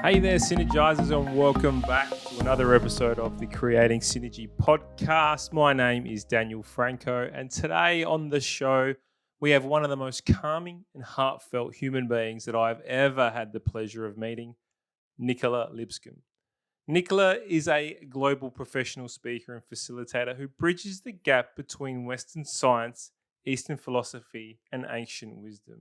Hey there, Synergizers, and welcome back to another episode of the Creating Synergy podcast. My name is Daniel Franco, and today on the show, we have one of the most calming and heartfelt human beings that I've ever had the pleasure of meeting, Nicola Lipscombe. Nicola is a global professional speaker and facilitator who bridges the gap between Western science, Eastern philosophy, and ancient wisdom.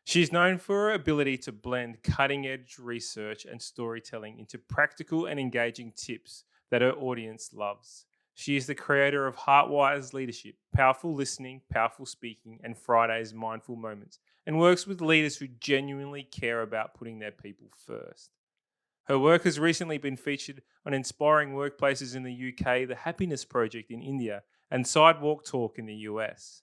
She's known for her ability to blend cutting-edge research and storytelling into practical and engaging tips that her audience loves. She is the creator of HeartWise Leadership, Powerful Listening, Powerful Speaking, and Friday's Mindful Moments, and works with leaders who genuinely care about putting their people first. Her work has recently been featured on Inspiring Workplaces in the UK, The Happiness Project in India, and Sidewalk Talk in the US.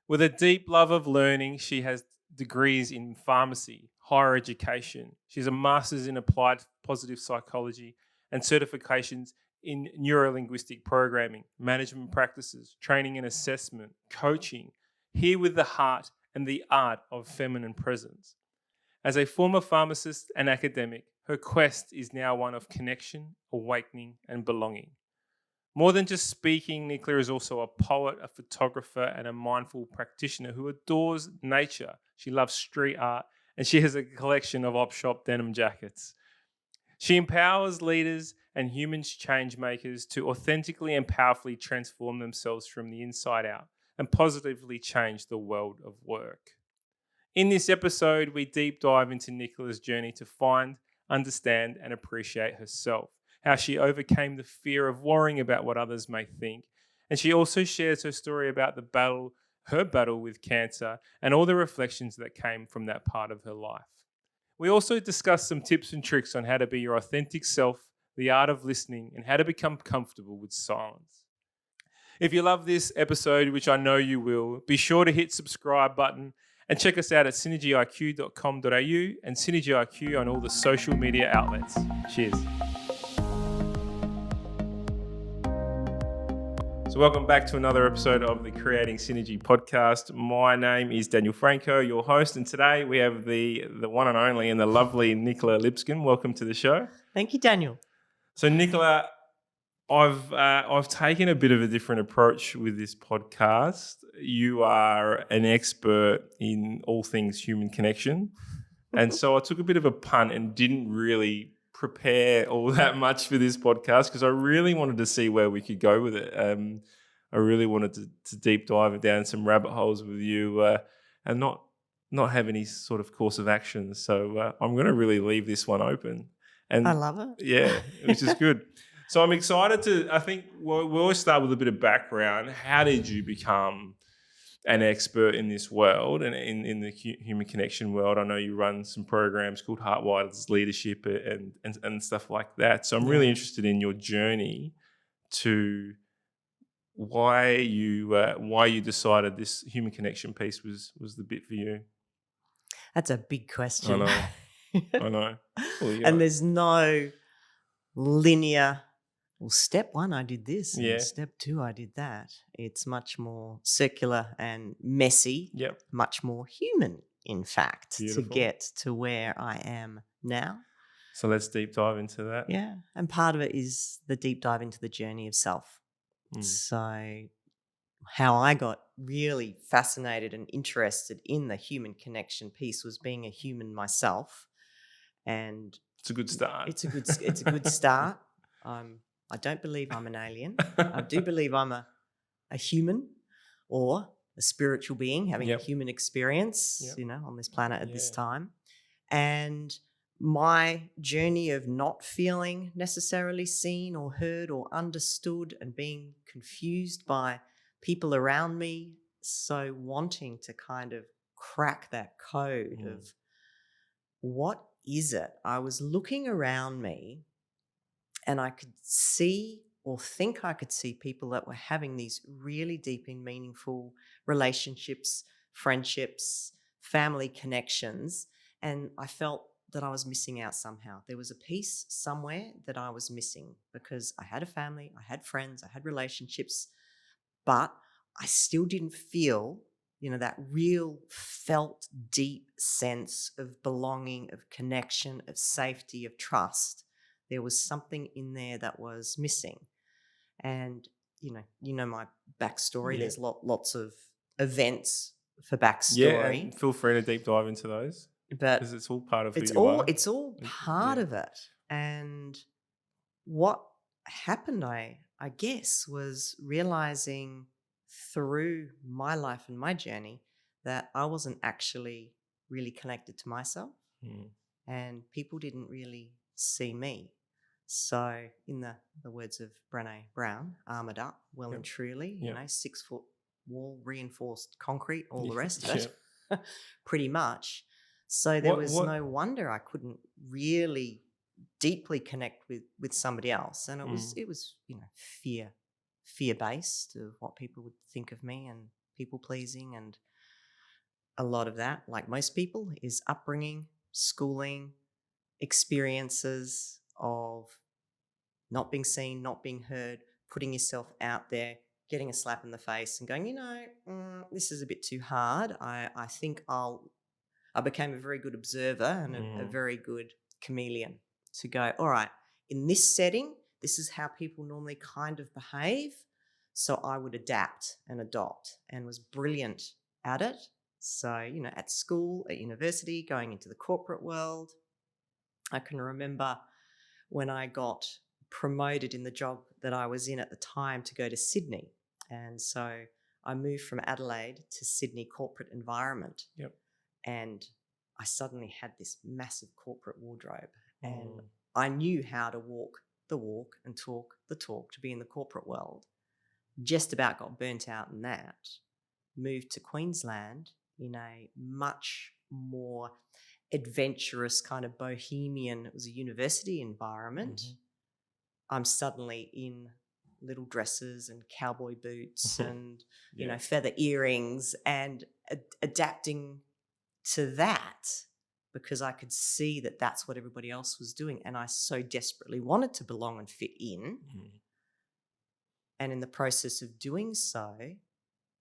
With a deep love of learning, she has degrees in pharmacy, higher education. She's a master's in applied positive psychology and certifications in neurolinguistic programming, management practices, training and assessment, coaching, here with the heart and the art of feminine presence. As a former pharmacist and academic, her quest is now one of connection, awakening, and belonging. More than just speaking, Nicola is also a poet, a photographer, and a mindful practitioner who adores nature. She loves street art, and she has a collection of op-shop denim jackets. She empowers leaders and human change makers to authentically and powerfully transform themselves from the inside out and positively change the world of work. In this episode, we deep dive into Nicola's journey to find, understand, and appreciate herself, how she overcame the fear of worrying about what others may think. And she also shares her story about her battle with cancer, and all the reflections that came from that part of her life. We also discuss some tips and tricks on how to be your authentic self, the art of listening, and how to become comfortable with silence. If you love this episode, which I know you will, be sure to hit subscribe button and check us out at SynergyIQ.com.au and SynergyIQ on all the social media outlets. Cheers. So welcome back to another episode of the Creating Synergy podcast. My name is Daniel Franco, your host, and today we have the one and only and the lovely Nicola Lipscombe. Welcome to the show. Thank you, Daniel. So Nicola, I've taken a bit of a different approach with this podcast. You are an expert in all things human connection, and so I took a bit of a punt and didn't really prepare all that much for this podcast because I really wanted to see where we could go with it. I really wanted to deep dive down some rabbit holes with you and not have any sort of course of action. So I'm going to really leave this one open. And I love it. Yeah, which is good. So I'm excited I think we'll always start with a bit of background. How did you become an expert in this world and in the human connection world? I know you run some programs called HeartWise Leadership and stuff like that. So I'm really interested in your journey to why you decided this human connection piece was the bit for you. That's a big question. I know. Well, and there's no linear, well, step one, I did this. Yeah. And step two, I did that. It's much more circular and messy. Yep. Much more human, in fact, Beautiful. to get to where I am now. So let's deep dive into that. Yeah. And part of it is the deep dive into the journey of self. Mm. So how I got really fascinated and interested in the human connection piece was being a human myself. And it's a good start. It's a good start. I don't believe I'm an alien. I do believe I'm a human or a spiritual being having a human experience, on this planet at this time. And my journey of not feeling necessarily seen or heard or understood and being confused by people around me, so wanting to kind of crack that code of what is it? I was looking around me and I could see or think I could see people that were having these really deep and meaningful relationships, friendships, family connections, and I felt that I was missing out somehow. There was a piece somewhere that I was missing because I had a family, I had friends, I had relationships, but I still didn't feel that real felt deep sense of belonging, of connection, of safety, of trust. There was something in there that was missing. And, my backstory. Yeah. There's lots of events for backstory. Yeah, and feel free to deep dive into those, but because it's all part of who it's you are. it's all part of it. And what happened, I guess, was realizing through my life and my journey that I wasn't actually really connected to myself, and people didn't really see me. So, in the words of Brené Brown, armored up, well and truly, 6 foot wall, reinforced concrete, all the rest of it, pretty much. So there was no wonder I couldn't really deeply connect with somebody else, and it was fear based of what people would think of me, and people pleasing, and a lot of that, like most people, is upbringing, schooling, experiences of not being seen, not being heard, putting yourself out there, getting a slap in the face and going, this is a bit too hard. I think I became a very good observer and a very good chameleon to go, all right, in this setting, this is how people normally kind of behave. So I would adapt and adopt, and was brilliant at it. So, at school, at university, going into the corporate world, I can remember when I got promoted in the job that I was in at the time to go to Sydney. And so I moved from Adelaide to Sydney corporate environment. Yep. And I suddenly had this massive corporate wardrobe, and I knew how to walk the walk and talk the talk to be in the corporate world. Just about got burnt out in that. Moved to Queensland in a much more adventurous kind of bohemian, it was a university environment. I'm suddenly in little dresses and cowboy boots and, feather earrings, and adapting to that because I could see that that's what everybody else was doing. And I so desperately wanted to belong and fit in. And in the process of doing so,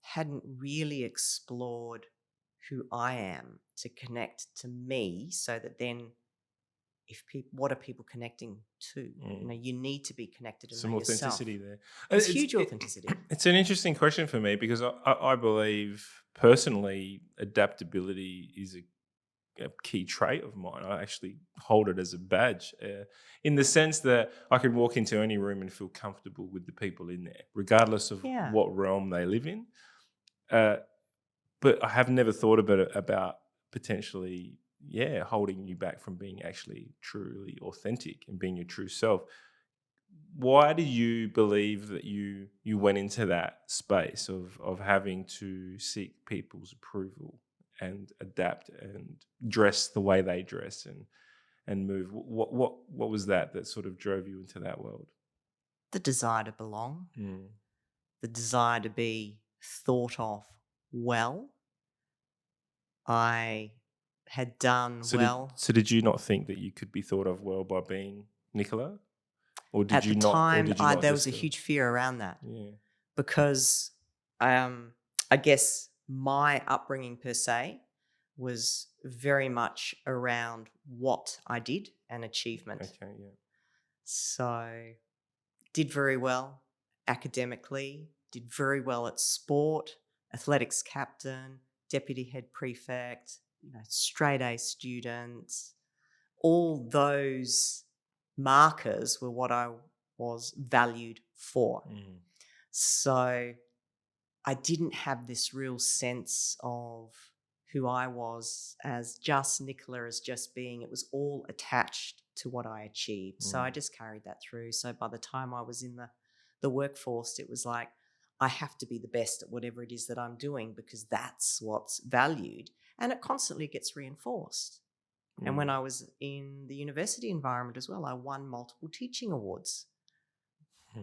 hadn't really explored who I am to connect to me, so that then what are people connecting to? You need to be connected and some authenticity yourself. there. It's huge authenticity. It's an interesting question for me, because I believe personally adaptability is a key trait of mine. I actually hold it as a badge, in the sense that I can walk into any room and feel comfortable with the people in there, regardless of what realm they live in. But I have never thought about potentially, holding you back from being actually truly authentic and being your true self. Why do you believe that you went into that space of having to seek people's approval and adapt and dress the way they dress and move? What was that sort of drove you into that world? The desire to belong, the desire to be thought of well. I had done well. So did you not think that you could be thought of well by being Nicola? Or did At you the not? time, or did you not there was a huge fear around that. Yeah. Because I guess my upbringing per se was very much around what I did and achievement. Okay, yeah. So did very well academically, did very well at sport, athletics captain, deputy head prefect, straight A students. All those markers were what I was valued for. So I didn't have this real sense of who I was as just Nicola, as just being. It was all attached to what I achieved. So I just carried that through. So by the time I was in the workforce, it was like, I have to be the best at whatever it is that I'm doing, because that's what's valued. And it constantly gets reinforced. And when I was in the university environment as well, I won multiple teaching awards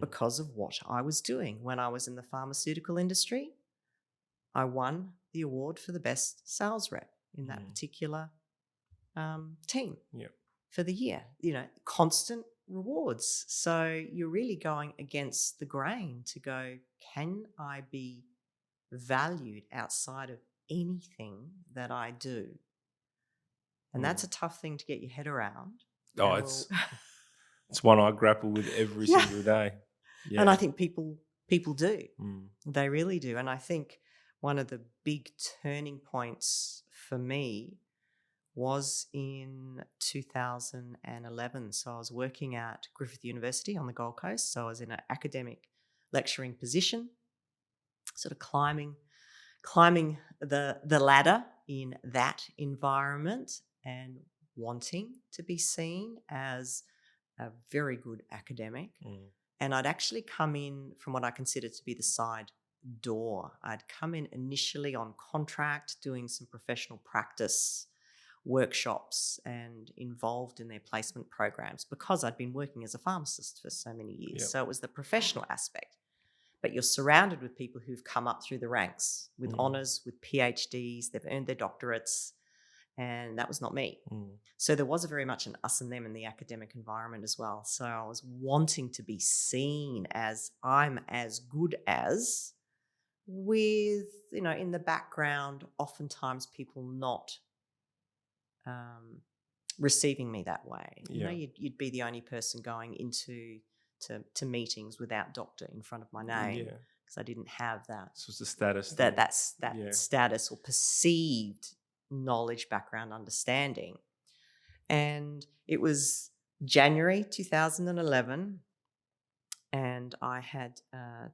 because of what I was doing. When I was in the pharmaceutical industry, I won the award for the best sales rep in that particular team for the year. Constant rewards. So you're really going against the grain to go, can I be valued outside of anything that I do. And that's a tough thing to get your head around. Oh, it's one I grapple with every single day. Yeah. And I think people do. They really do. And I think one of the big turning points for me was in 2011. So I was working at Griffith University on the Gold Coast. So I was in an academic lecturing position, sort of climbing the ladder in that environment and wanting to be seen as a very good academic. And I'd actually come in from what I consider to be the side door. I'd come in initially on contract, doing some professional practice workshops and involved in their placement programs because I'd been working as a pharmacist for so many years. Yep. So it was the professional aspect. But you're surrounded with people who've come up through the ranks with honours, with PhDs, they've earned their doctorates, and that was not me. So there was very much an us and them in the academic environment as well. So I was wanting to be seen as I'm as good as, with, in the background, oftentimes people not receiving me that way. Yeah. You'd be the only person going into to meetings without doctor in front of my name because I didn't have that. So it's a status. That status or perceived knowledge, background, understanding. And it was January 2011, and I had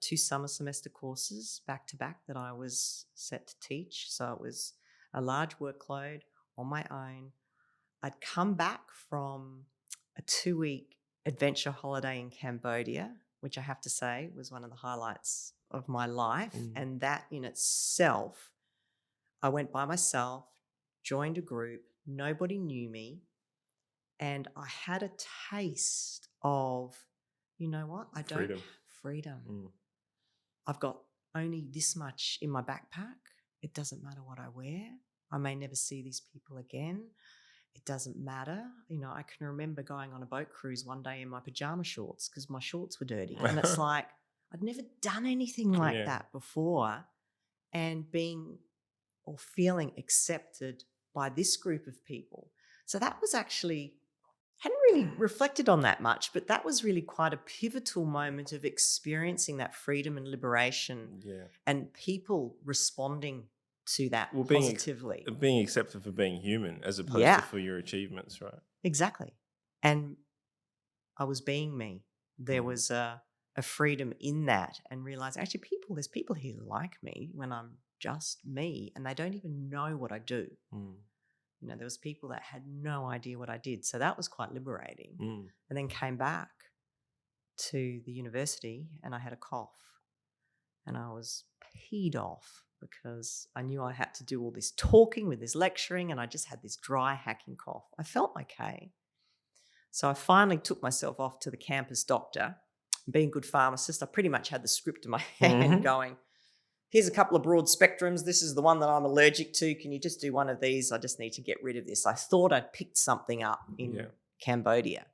2 summer semester courses back to back that I was set to teach. So it was a large workload on my own. I'd come back from a 2-week adventure holiday in Cambodia, which I have to say was one of the highlights of my life. And that in itself, I went by myself, joined a group, nobody knew me, and I had a taste of, freedom. I've got only this much in my backpack. It doesn't matter what I wear. I may never see these people again. It doesn't matter. I can remember going on a boat cruise one day in my pajama shorts because my shorts were dirty. And it's like, I'd never done anything like that before. And being or feeling accepted by this group of people. So that was actually, hadn't really reflected on that much, but that was really quite a pivotal moment of experiencing that freedom and liberation and people responding to that positively. Being accepted for being human as opposed to for your achievements, right? Exactly. And I was being me. There was a freedom in that, and realize actually there's people here like me when I'm just me, and they don't even know what I do. There was people that had no idea what I did. So that was quite liberating. And then came back to the university and I had a cough and I was peed off because I knew I had to do all this talking with this lecturing, and I just had this dry hacking cough. I felt okay. So I finally took myself off to the campus doctor. Being a good pharmacist, I pretty much had the script in my hand going, here's a couple of broad spectrums. This is the one that I'm allergic to. Can you just do one of these? I just need to get rid of this. I thought I'd picked something up in Cambodia.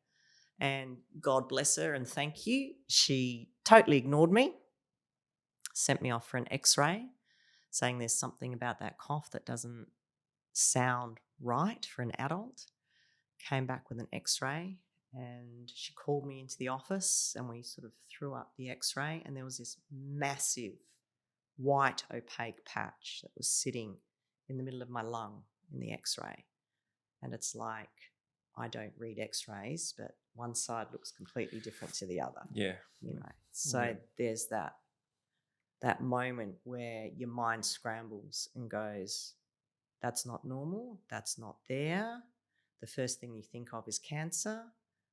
And God bless her and thank you. She totally ignored me, sent me off for an x-ray, saying there's something about that cough that doesn't sound right for an adult. Came back with an x-ray and she called me into the office and we sort of threw up the x-ray, and there was this massive white opaque patch that was sitting in the middle of my lung in the x-ray. And it's like, I don't read x-rays, but one side looks completely different to the other. So there's that moment where your mind scrambles and goes, that's not normal, that's not there. The first thing you think of is cancer,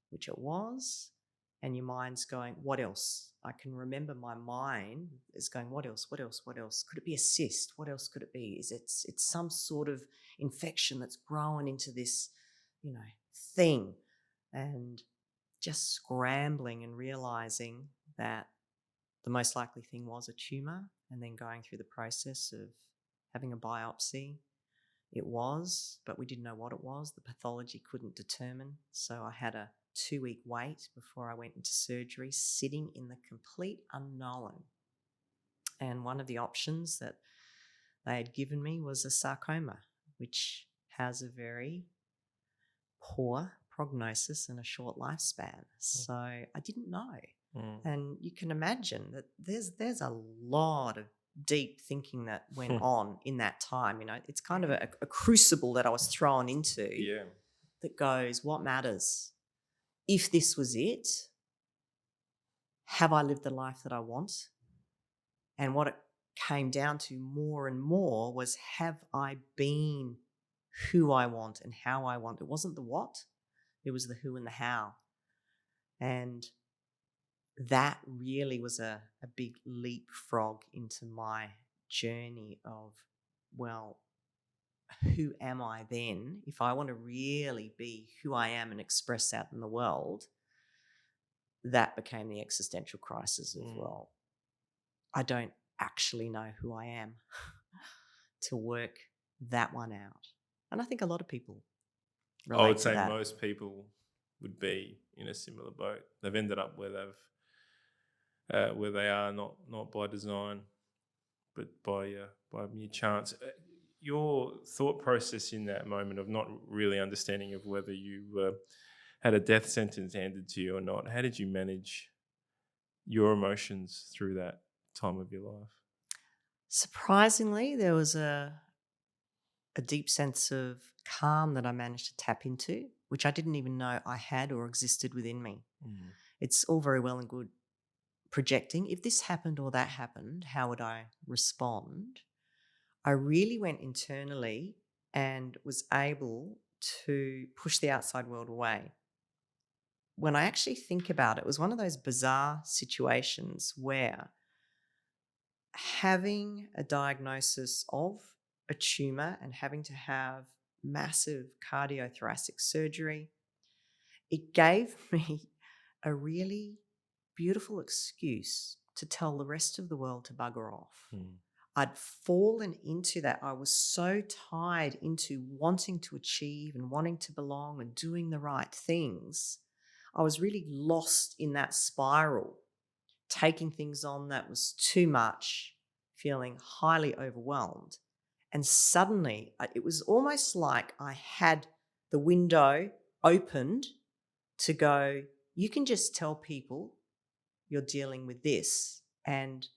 which it was, and your mind's going, what else? I can remember my mind is going, what else? What else? What else? Could it be a cyst? What else could it be? It's some sort of infection that's grown into this, thing, and just scrambling and realizing that the most likely thing was a tumor, and then going through the process of having a biopsy. It was, but we didn't know what it was. The pathology couldn't determine. So I had a 2-week wait before I went into surgery, sitting in the complete unknown And one of the options that they had given me was a sarcoma, which has a very poor prognosis and a short lifespan. So I didn't know. And you can imagine that there's a lot of deep thinking that went on in that time. You know, it's kind of a crucible that I was thrown into that goes, what matters? If this was it, have I lived the life that I want? And what it came down to more and more was, have I been who I want and how I want? It wasn't the what, it was the who and the how. And that really was a big leapfrog into my journey of, well, who am I then? If I want to really be who I am and express out in the world, that became the existential crisis of, well, I don't actually know who I am to work that one out. And I think a lot of people relate I would to say that. most people would be in a similar boat. They've ended up where they are, not by design, but by mere chance. Your thought process in that moment of not really understanding of whether you had a death sentence handed to you or not, how did you manage your emotions through that time of your life? Surprisingly, there was a deep sense of calm that I managed to tap into, which I didn't even know I had or existed within me. It's all very well and good projecting. If this happened or that happened, how would I respond? I really went internally and was able to push the outside world away. When I actually think about it, it was one of those bizarre situations where having a diagnosis of a tumor and having to have massive cardiothoracic surgery, it gave me a really beautiful excuse to tell the rest of the world to bugger off. I'd fallen into that. I was so tied into wanting to achieve and wanting to belong and doing the right things. I was really lost in that spiral, taking things on that was too much, feeling highly overwhelmed. And suddenly it was almost like I had the window opened to go, you can just tell people you're dealing with this. And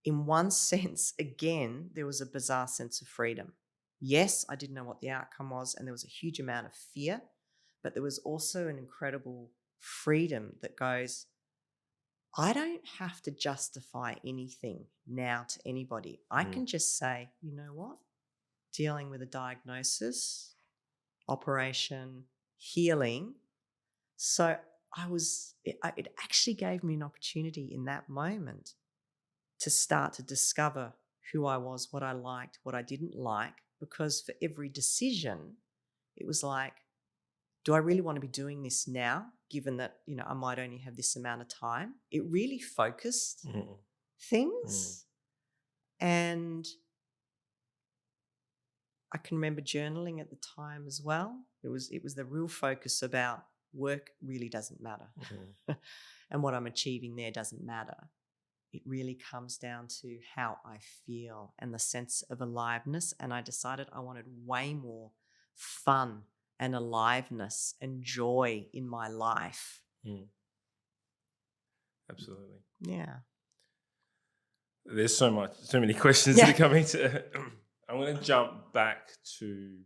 in one sense, again, there was a bizarre sense of freedom. Yes, I didn't know what the outcome was, and there was a huge amount of fear, but there was also an incredible freedom that goes, I don't have to justify anything now to anybody. I can just say, you know what? Dealing with a diagnosis, operation, healing. So it actually gave me an opportunity in that moment to start to discover who I was, what I liked, what I didn't like, because for every decision, it was like, do I really want to be doing this now, given that, you know, I might only have this amount of time? It really focused things. And I can remember journaling at the time as well. It was the real focus about work really doesn't matter. And what I'm achieving there doesn't matter. It really comes down to how I feel and the sense of aliveness. And I decided I wanted way more fun and aliveness and joy in my life. Absolutely. Yeah. There's so many questions that are coming to. I'm going to jump back to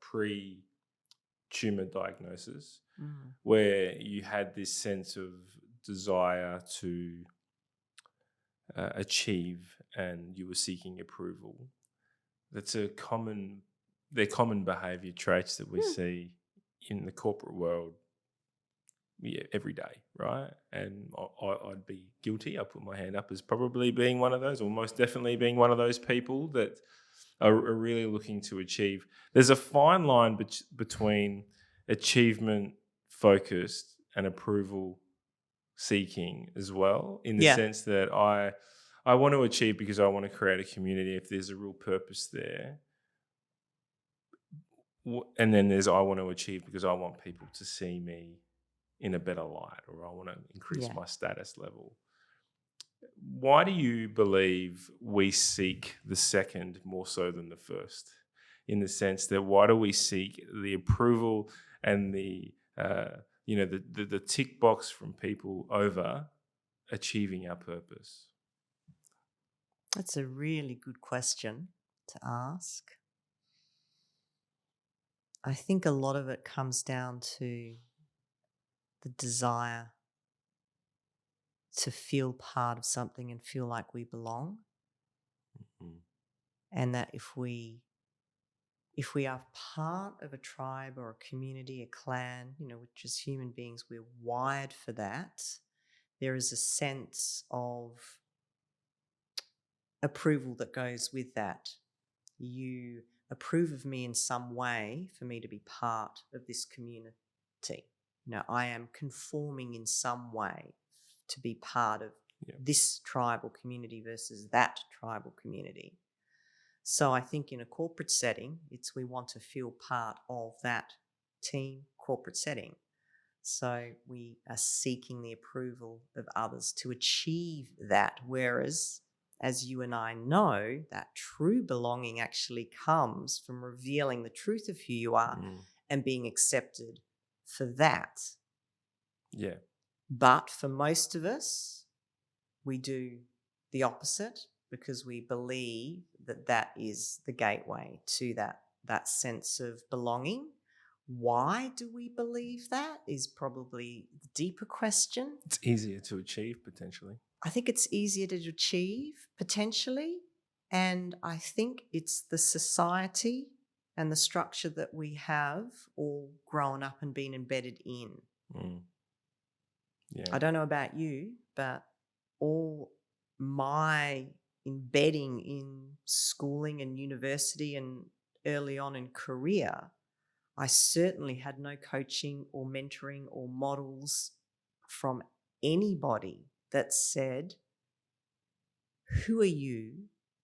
pre-tumor diagnosis, where you had this sense of desire to achieve, and you were seeking approval. They're common behaviour traits that we see in the corporate world every day, right? And I'd be guilty. I put my hand up as probably being one of those, or most definitely being one of those people that are really looking to achieve. There's a fine line between achievement focused and approval seeking as well, in the sense that I want to achieve because I want to create a community if there's a real purpose there. And then there's I want to achieve because I want people to see me in a better light, or I want to increase my status level. Why do you believe we seek the second more so than the first? In the sense that why do we seek the approval and the the tick box from people over achieving our purpose? That's a really good question to ask. I think a lot of it comes down to the desire to feel part of something and feel like we belong. Mm-hmm. And that if we are part of a tribe or a community, a clan, which as human beings, we're wired for that, there is a sense of approval that goes with that. You approve of me in some way for me to be part of this community. I am conforming in some way to be part of this tribal community versus that tribal community. So I think in a corporate setting, we want to feel part of that team corporate setting. So we are seeking the approval of others to achieve that. Whereas, as you and I know, that true belonging actually comes from revealing the truth of who you are and being accepted for that. Yeah. But for most of us, we do the opposite because we believe that is the gateway to that sense of belonging. Why do we believe that is probably the deeper question. It's easier to achieve potentially. I think it's easier to achieve potentially. And I think it's the society and the structure that we have all grown up and been embedded in. Yeah. I don't know about you, but all my embedding in schooling and university and early on in career, I certainly had no coaching or mentoring or models from anybody that said, who are you?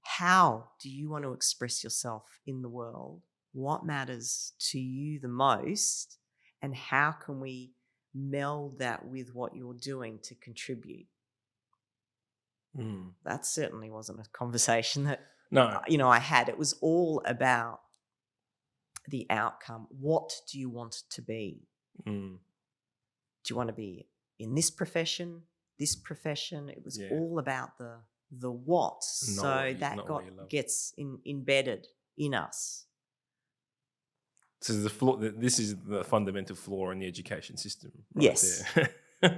How do you want to express yourself in the world? What matters to you the most? And how can we meld that with what you're doing to contribute? That certainly wasn't a conversation that I had. It was all about the outcome. What do you want to be? Do you want to be in this profession, this profession? It was all about the what. So that gets embedded in us. So this is the fundamental flaw in the education system. Right? Yes. There.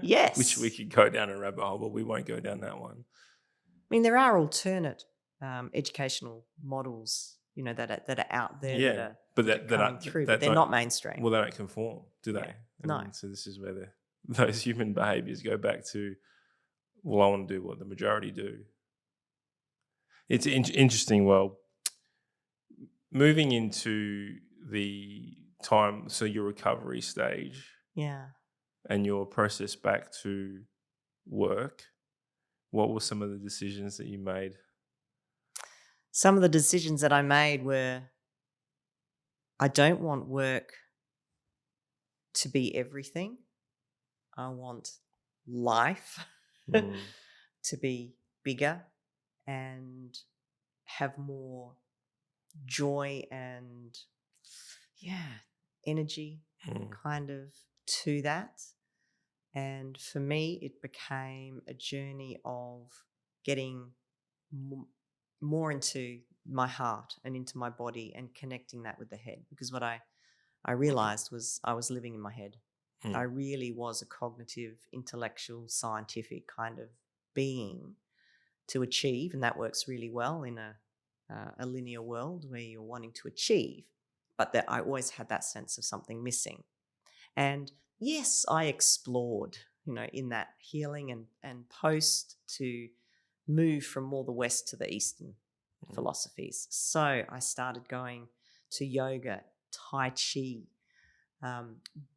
Yes. Which we could go down a rabbit hole, but we won't go down that one. I mean, there are alternate educational models, that are out there that are coming through, but they're not mainstream. Well, they don't conform, do they? No. So this is where those human behaviors go back to, well, I want to do what the majority do. It's interesting. Well, moving into the time, so your recovery stage. Yeah. And your process back to work, what were some of the decisions that you made? Some of the decisions that I made were, I don't want work to be everything. I want life to be bigger and have more joy and energy kind of to that. And for me, it became a journey of getting more into my heart and into my body and connecting that with the head. Because what I realized was I was living in my head. I really was a cognitive, intellectual, scientific kind of being to achieve. And that works really well in a linear world where you're wanting to achieve. But that I always had that sense of something missing. And yes, I explored, in that healing and post to move from more the West to the Eastern philosophies. So I started going to yoga, Tai Chi,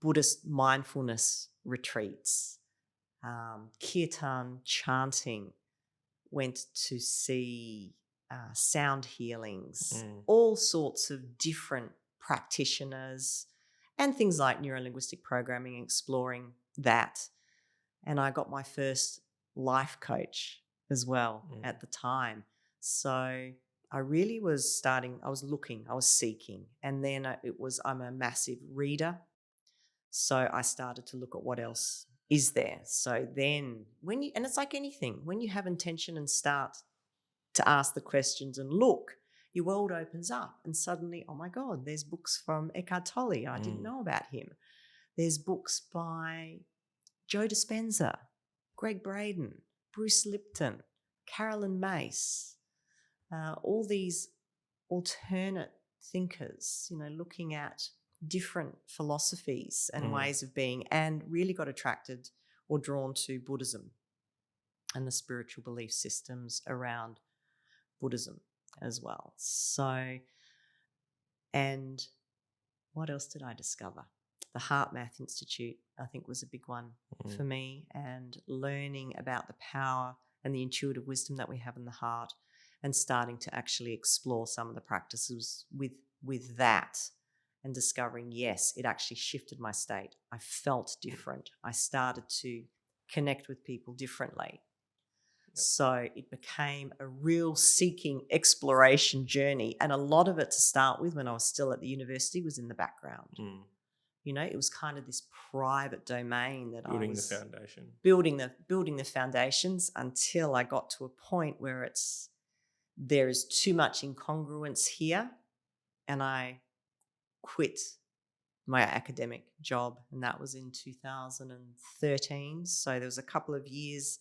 Buddhist mindfulness retreats, kirtan chanting, went to see sound healings, all sorts of different practitioners, and things like neurolinguistic programming, exploring that. And I got my first life coach as well at the time. So I really was I was looking, I was seeking. And then I'm a massive reader. So I started to look at what else is there. So then and it's like anything, when you have intention and start to ask the questions and look, your world opens up and suddenly, oh my God, there's books from Eckhart Tolle. I didn't know about him. There's books by Joe Dispenza, Greg Braden, Bruce Lipton, Carolyn Mace, all these alternate thinkers, looking at different philosophies and ways of being, and really got attracted or drawn to Buddhism and the spiritual belief systems around Buddhism as well. So, and what else did I discover? The Heart Math Institute, I think, was a big one for me, and learning about the power and the intuitive wisdom that we have in the heart, and starting to actually explore some of the practices with that, and discovering, yes, it actually shifted my state. I felt different. I started to connect with people differently. So it became a real seeking exploration journey. And a lot of it, to start with, when I was still at the university, was in the background. It was kind of this private domain that building I was the foundation, building the foundations, until I got to a point where there is too much incongruence here, and I quit my academic job, and that was in 2013. So there was a couple of years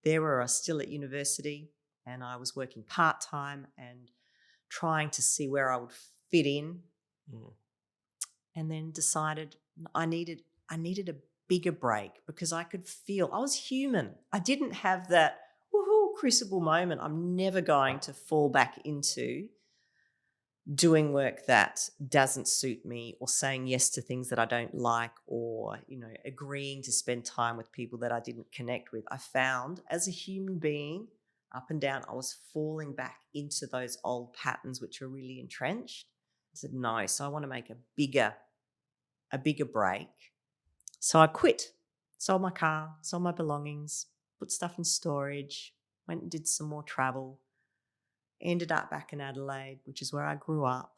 there where I was still at university, and I was working part-time and trying to see where I would fit in. And then decided I needed a bigger break, because I could feel I was human. I didn't have that woohoo crucible moment. I'm never going to fall back into doing work that doesn't suit me, or saying yes to things that I don't like, or agreeing to spend time with people that I didn't connect with. I found, as a human being, up and down, I was falling back into those old patterns which were really entrenched. I said no, so I want to make a bigger break. So I quit, sold my car, sold my belongings, put stuff in storage, went and did some more travel. Ended up back in Adelaide, which is where I grew up.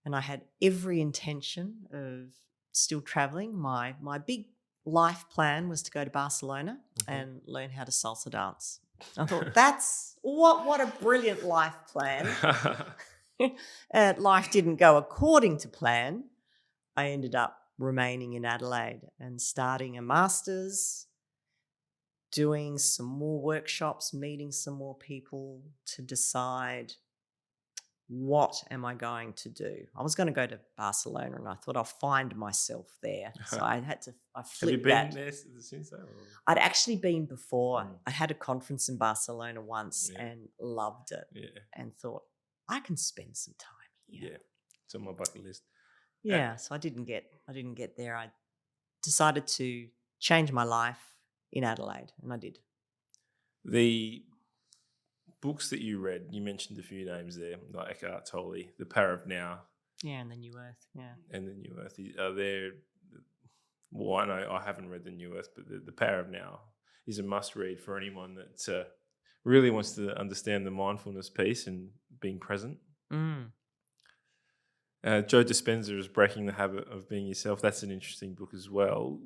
And I had every intention of still traveling. My big life plan was to go to Barcelona and learn how to salsa dance. I thought, that's what a brilliant life plan. Life didn't go according to plan. I ended up remaining in Adelaide and starting a master's, doing some more workshops, meeting some more people to decide, what am I going to do? I was going to go to Barcelona, and I thought I'll find myself there. So I flipped Have you been there since that? I'd actually been before. I had a conference in Barcelona once and loved it, and thought, I can spend some time here. Yeah, it's on my bucket list. Yeah, so I didn't get there. I decided to change my life in Adelaide, and I did. The books that you read, you mentioned a few names there, like Eckhart Tolle, The Power of Now. Yeah, and The New Earth. Yeah. And The New Earth. Are there, well, I know I haven't read The New Earth, but The Power of Now is a must-read for anyone that really wants to understand the mindfulness piece and being present. Joe Dispenza is Breaking the Habit of Being Yourself. That's an interesting book as well.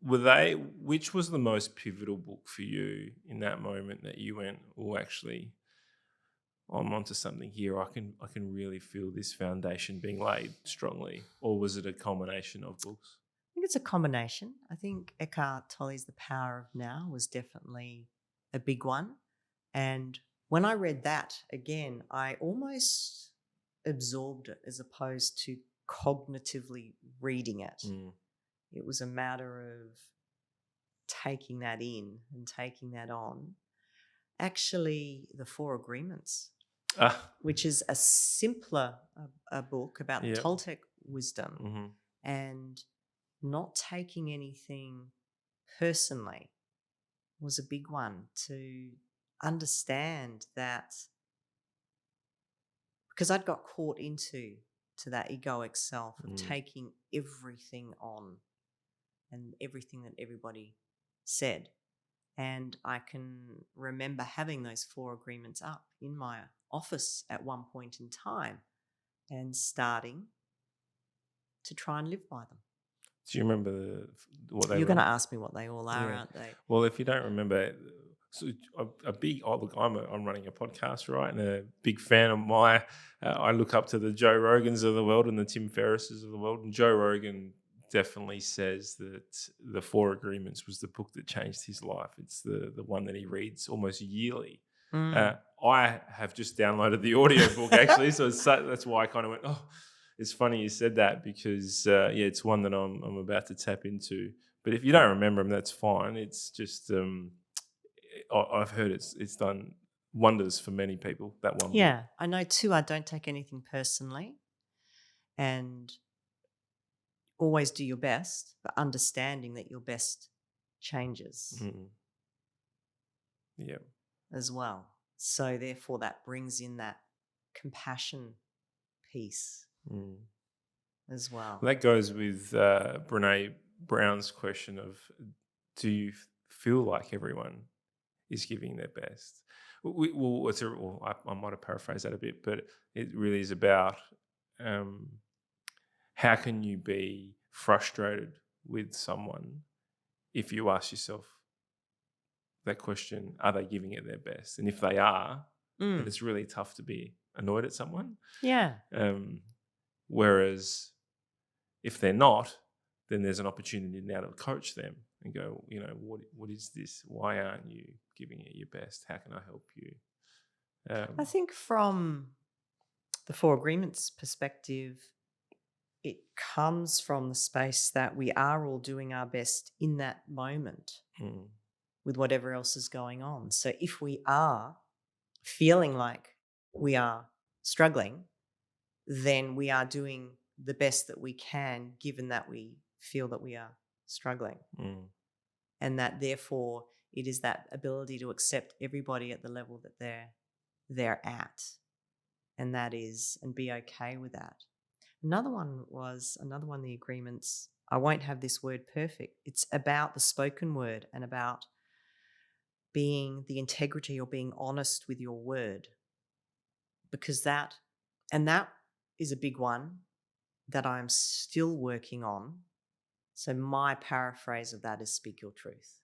Which was the most pivotal book for you in that moment that you went, oh, actually, I'm onto something here. I can really feel this foundation being laid strongly. Or was it a combination of books? I think it's a combination. I think Eckhart Tolle's The Power of Now was definitely a big one. And when I read that again, I almost absorbed it as opposed to cognitively reading it. It was a matter of taking that in and taking that on. Actually, The Four Agreements, which is a simpler a book about the Toltec wisdom, and not taking anything personally was a big one, to understand that, because I'd got caught into that egoic self of taking everything on and everything that everybody said. And I can remember having those 4 agreements up in my office at one point in time and starting to try and live by them. Do you remember what they You're were? going to ask me what they all are, Yeah. aren't they? Well, if you don't remember, so look, I'm running a podcast, right? And a big fan of I look up to the Joe Rogans of the world and the Tim Ferrisses of the world. And Joe Rogan definitely says that the 4 Agreements was the book that changed his life. It's the one that he reads almost yearly. I have just downloaded the audiobook actually, so that's why I kind of went, oh, it's funny you said that because it's one that I'm about to tap into. But if you don't remember them, that's fine. It's just I've heard it's done wonders for many people, that one book. Yeah, I know too. I don't take anything personally, and always do your best, but understanding that your best changes Yeah. as well. So therefore that brings in that compassion piece as well. That goes with Brene Brown's question of, do you feel like everyone is giving their best? I might have paraphrased that a bit, but it really is about how can you be frustrated with someone if you ask yourself that question, are they giving it their best? And if they are, then it's really tough to be annoyed at someone. Yeah. Whereas if they're not, then there's an opportunity now to coach them and go, what is this? Why aren't you giving it your best? How can I help you? I think from the 4 Agreements perspective, it comes from the space that we are all doing our best in that moment with whatever else is going on. So if we are feeling like we are struggling, then we are doing the best that we can, given that we feel that we are struggling. And that therefore it is that ability to accept everybody at the level that they're at. And that is, and be okay with that. Another one, the agreements, I won't have this word perfect. It's about the spoken word and about being the integrity or being honest with your word. Because that is a big one that I'm still working on. So my paraphrase of that is speak your truth.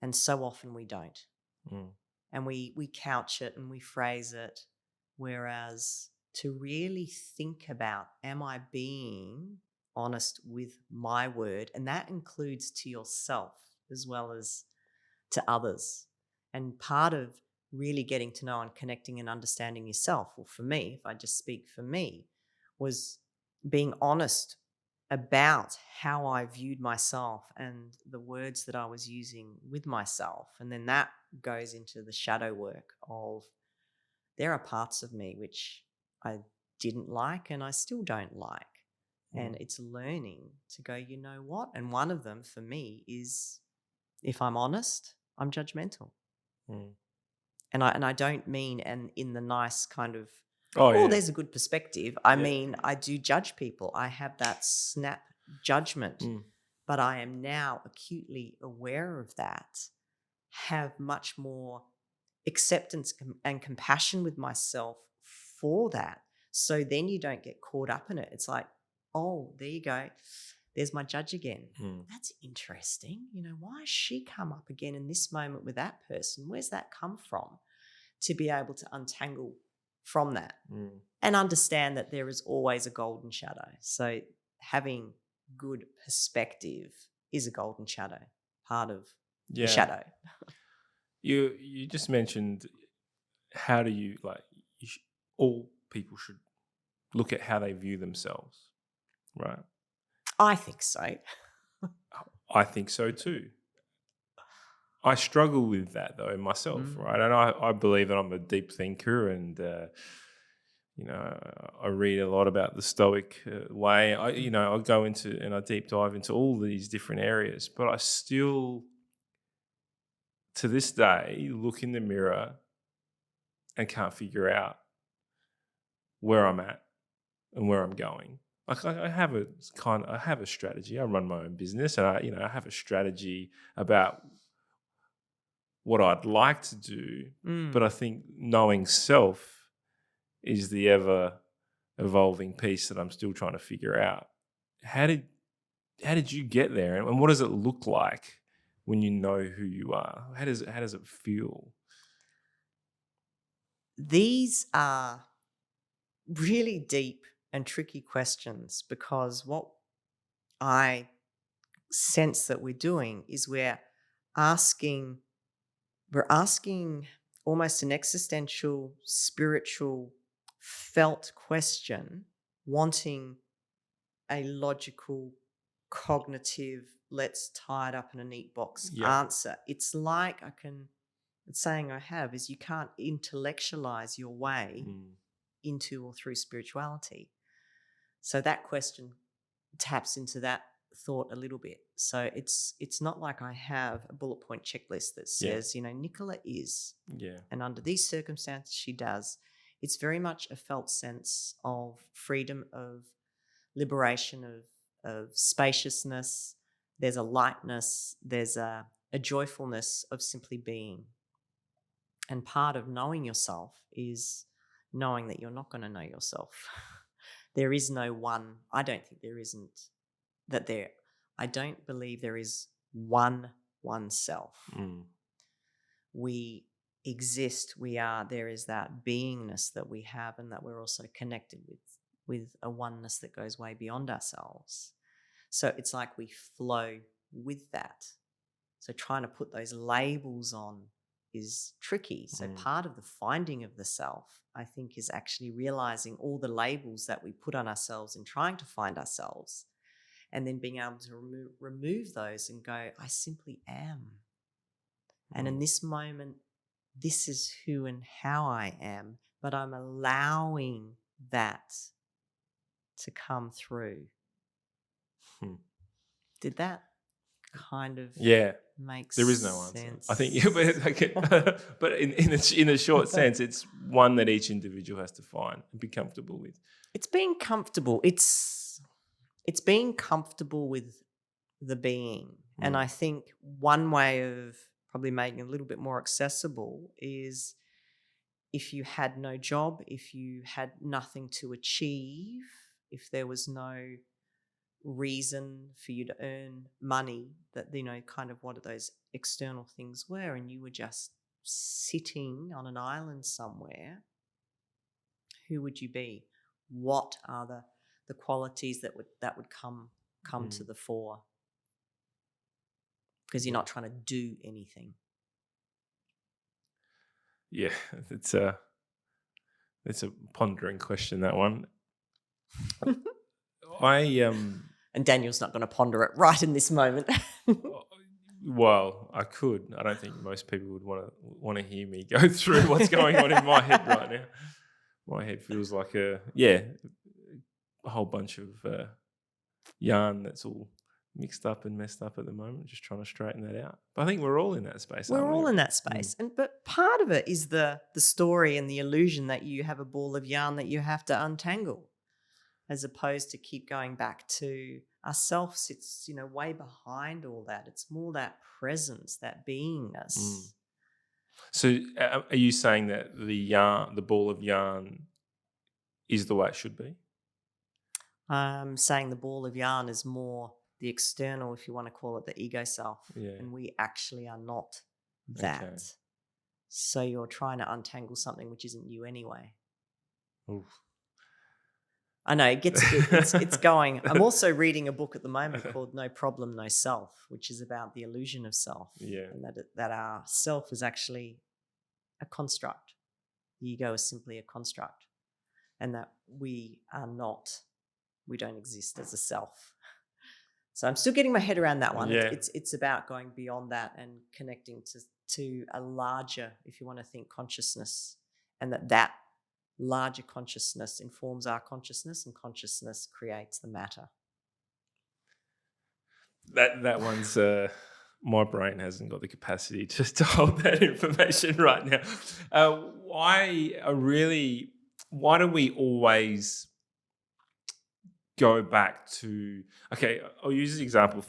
And so often we don't. And we couch it and we phrase it. Whereas to really think about, am I being honest with my word? And that includes to yourself as well as to others. And part of really getting to know and connecting and understanding yourself, well, for me, if I just speak for me, was being honest about how I viewed myself and the words that I was using with myself. And then that goes into the shadow work of, there are parts of me which I didn't like and I still don't like. And it's learning to go, you know what? And one of them for me is, if I'm honest, I'm judgmental. And I don't mean and in the nice kind of, there's a good perspective. I mean, I do judge people. I have that snap judgment, but I am now acutely aware of that, have much more acceptance and compassion with myself for that. So then you don't get caught up in it. It's like, oh, there you go. There's my judge again. That's interesting. Why has she come up again in this moment with that person? Where's that come from? To be able to untangle from that and understand that there is always a golden shadow. So having good perspective is a golden shadow, part of the shadow. You just mentioned, how do you all people should look at how they view themselves, right? I think so. I think so too. I struggle with that though myself, right? And I believe that I'm a deep thinker, and I read a lot about the Stoic way. I go into and I deep dive into all these different areas, but I still, to this day, look in the mirror and can't figure out where I'm at and where I'm going. Like I have a strategy. I run my own business, and I have a strategy about what I'd like to do, Mm. but I think knowing self is the ever evolving piece that I'm still trying to figure out. How did you get there, and what does it look like when you know who you are? How does it feel? These are really deep and tricky questions, because what I sense that we're doing is we're asking almost an existential, spiritual, felt question, wanting a logical, cognitive, let's tie it up in a neat box answer. It's like the saying I have is, you can't intellectualize your way into or through spirituality. So that question taps into that thought a little bit. So it's not like I have a bullet point checklist that says, Nicola is, and under these circumstances she does. It's very much a felt sense of freedom, of liberation, of spaciousness. There's a lightness, there's a joyfulness of simply being. And part of knowing yourself is knowing that you're not going to know yourself. There is no one. I don't believe there is oneself. We exist, we are, there is that beingness that we have, and that we're also connected with a oneness that goes way beyond ourselves. So it's like we flow with that. So trying to put those labels on is tricky. So part of the finding of the self, I think, is actually realizing all the labels that we put on ourselves in trying to find ourselves, and then being able to remove those and go, I simply am. And in this moment, this is who and how I am, but I'm allowing that to come through. Did that kind of make sense? There is no answer. I think, but in a short sense, it's one that each individual has to find and be comfortable with. It's being comfortable. It's being comfortable with the being. And I think one way of probably making it a little bit more accessible is, if you had no job, if you had nothing to achieve, if there was no reason for you to earn money, that, kind of what those external things were, and you were just sitting on an island somewhere, who would you be? What are the qualities that would come to the fore? Because you're not trying to do anything. Yeah, it's a pondering question, that one. And Daniel's not going to ponder it right in this moment. Well, I could. I don't think most people would want to hear me go through what's going on in my head right now. My head feels like a whole bunch of yarn that's all mixed up and messed up at the moment. Just trying to straighten that out. But I think we're all in that space. We're all in that space, but part of it is the story and the illusion that you have a ball of yarn that you have to untangle, as opposed to keep going back to ourself sits, way behind all that. It's more that presence, that beingness. So are you saying that the ball of yarn is the way it should be? I'm saying the ball of yarn is more the external, if you want to call it the ego self. Yeah. And we actually are not that. Okay. So you're trying to untangle something which isn't you anyway. Oof. I know, it's going. I'm also reading a book at the moment called No Problem, No Self, which is about the illusion of self. Yeah. And that our self is actually a construct. The ego is simply a construct. And that we don't exist as a self. So I'm still getting my head around that one. Yeah. It's about going beyond that and connecting to a larger, if you want to think, consciousness, and that larger consciousness informs our consciousness, and consciousness creates the matter. That one's my brain hasn't got the capacity to hold that information right now. Why do we always go back to? Okay, I'll use this example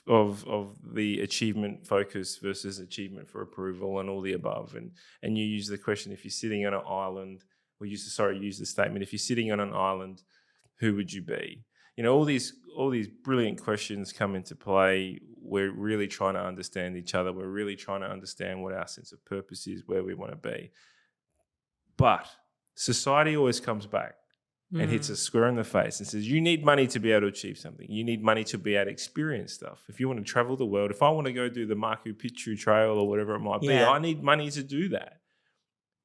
of the achievement focus versus achievement for approval and all the above. And you use the question, if you're sitting on an island, or use the statement, if you're sitting on an island, who would you be? All these brilliant questions come into play. We're really trying to understand each other. We're really trying to understand what our sense of purpose is, where we want to be. But society always comes back and hits us square in the face and says, you need money to be able to achieve something. You need money to be able to experience stuff. If you want to travel the world, if I want to go do the Machu Picchu trail or whatever it might be, I need money to do that.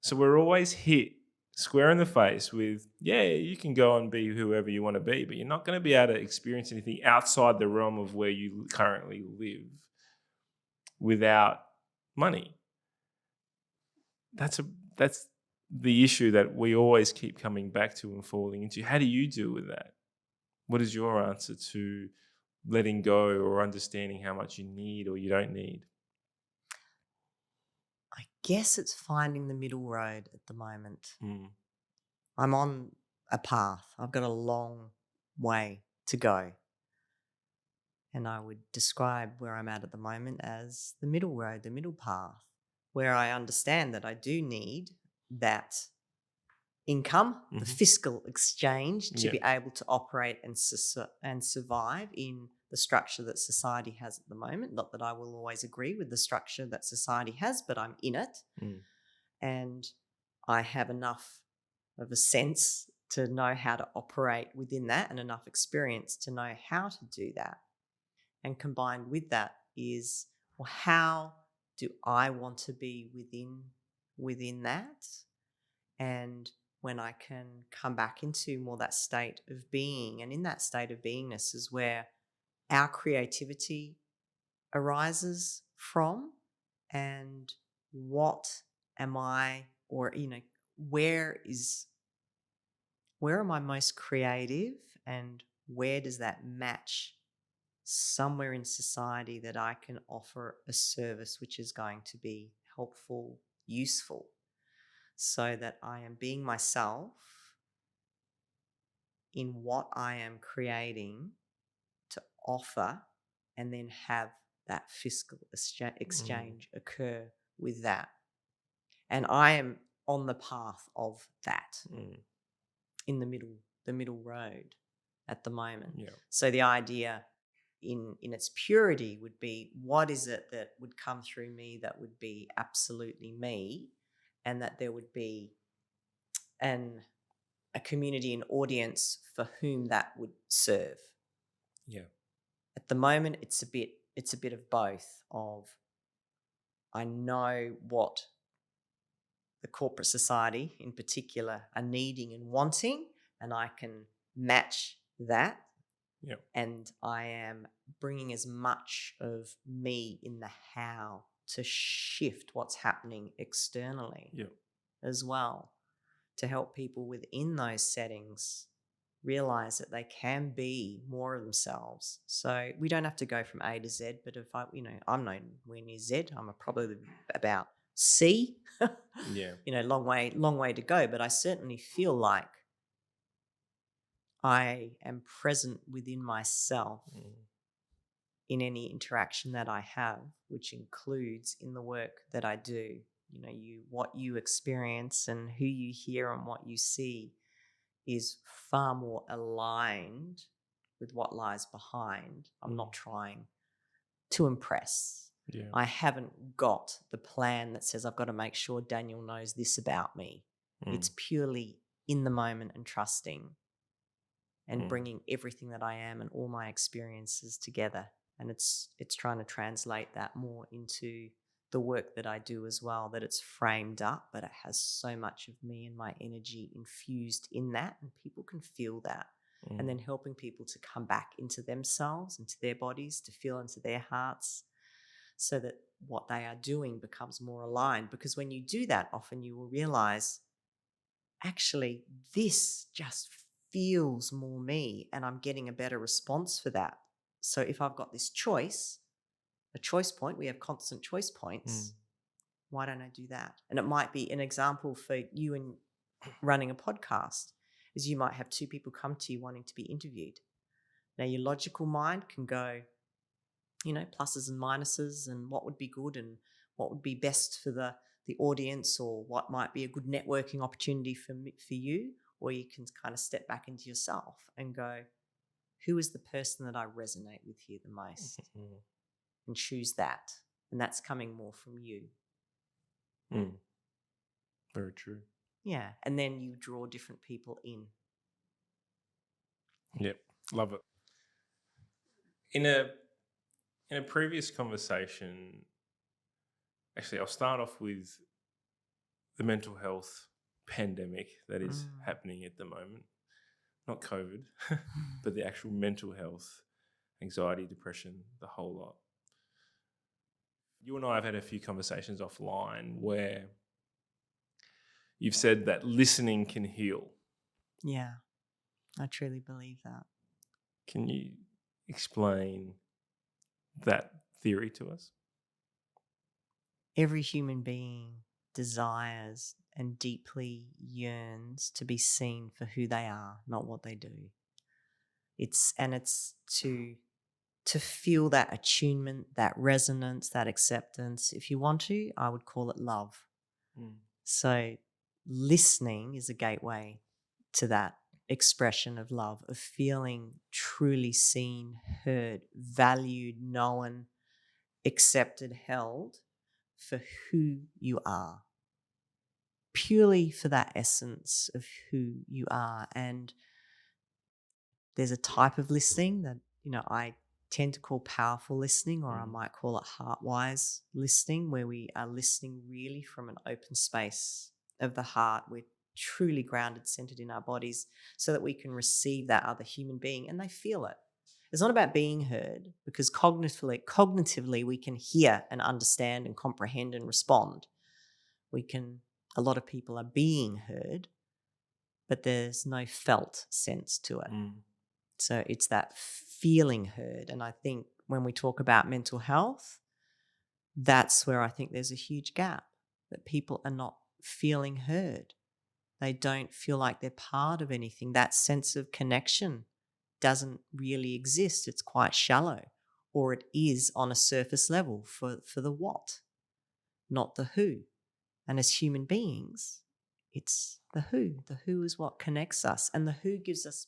So we're always hit square in the face with, you can go and be whoever you want to be, but you're not going to be able to experience anything outside the realm of where you currently live without money. That's the issue that we always keep coming back to and falling into. How do you deal with that? What is your answer to letting go or understanding how much you need or you don't need? I guess it's finding the middle road at the moment. I'm on a path. I've got a long way to go. And I would describe where I'm at the moment as the middle road, the middle path, where I understand that I do need that income, the fiscal exchange, to be able to operate and survive in the structure that society has at the moment. Not that I will always agree with the structure that society has, but I'm in it. And I have enough of a sense to know how to operate within that and enough experience to know how to do that. And combined with that is, well, how do I want to be within that? And when I can come back into more that state of being, and in that state of beingness is where our creativity arises from, and what am I, or where am I most creative, and where does that match somewhere in society that I can offer a service which is going to be helpful, useful, so that I am being myself in what I am creating to offer, and then have that fiscal exchange occur with that. And I am on the path of that in the middle road at the moment. So the idea in its purity would be, what is it that would come through me that would be absolutely me, and that there would be a community, an audience for whom that would serve. At the moment, it's a bit of both. Of, I know what the corporate society in particular are needing and wanting, and I can match that. And I am bringing as much of me in the how to shift what's happening externally as well, to help people within those settings realize that they can be more of themselves. So we don't have to go from A to Z, but if I'm nowhere near Z, I'm probably about C. Long way to go, but I certainly feel like I am present within myself in any interaction that I have, which includes in the work that I do. What you experience and who you hear and what you see is far more aligned with what lies behind. I'm not trying to impress. I haven't got the plan that says I've got to make sure Daniel knows this about me. It's purely in the moment and trusting and bringing everything that I am and all my experiences together. And it's trying to translate that more into the work that I do as well, that it's framed up, but it has so much of me and my energy infused in that, and people can feel that. And then helping people to come back into themselves, into their bodies, to feel into their hearts, so that what they are doing becomes more aligned. Because when you do that, often you will realize, actually, this just feels more me, and I'm getting a better response for that. So if I've got this choice, a choice point, we have constant choice points, why don't I do that? And it might be an example for you in running a podcast, is you might have two people come to you wanting to be interviewed. Now, your logical mind can go, pluses and minuses and what would be good and what would be best for the audience, or what might be a good networking opportunity for you. Or you can kind of step back into yourself and go, who is the person that I resonate with here the most? And choose that. And that's coming more from you. Very true. Yeah. And then you draw different people in. Yep. Love it. In a previous conversation, actually, I'll start off with the mental health pandemic that is happening at the moment. Not COVID, but the actual mental health, anxiety, depression, the whole lot. You and I have had a few conversations offline where you've said that listening can heal. Yeah, I truly believe that. Can you explain that theory to us? Every human being desires and deeply yearns to be seen for who they are, not what they do. It's to feel that attunement, that resonance, that acceptance. If you want to, I would call it love. So listening is a gateway to that expression of love, of feeling truly seen, heard, valued, known, accepted, held for who you are, purely for that essence of who you are. And there's a type of listening that, I tend to call powerful listening, or I might call it HeartWise listening, where we are listening really from an open space of the heart. We're truly grounded, centered in our bodies, so that we can receive that other human being and they feel it. It's not about being heard, because cognitively we can hear and understand and comprehend and respond. A lot of people are being heard, but there's no felt sense to it. So it's that feeling heard. And I think when we talk about mental health, that's where I think there's a huge gap, that people are not feeling heard. They don't feel like they're part of anything. That sense of connection doesn't really exist. It's quite shallow, or it is on a surface level for the what, not the who. And as human beings, it's the who. The who is what connects us, and the who gives us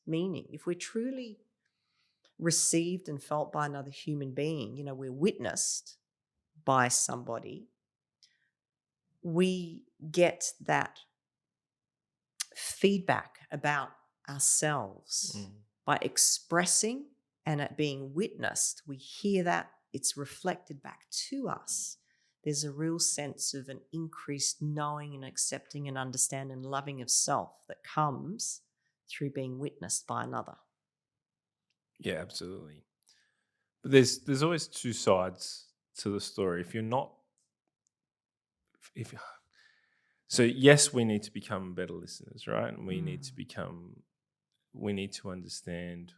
meaning. If we're truly received and felt by another human being, we're witnessed by somebody, we get that feedback about ourselves by expressing, and at being witnessed, we hear that, it's reflected back to us. There's a real sense of an increased knowing and accepting and understanding and loving of self that comes through being witnessed by another. Yeah, absolutely. But there's always two sides to the story. So yes, we need to become better listeners, right? And we need to understand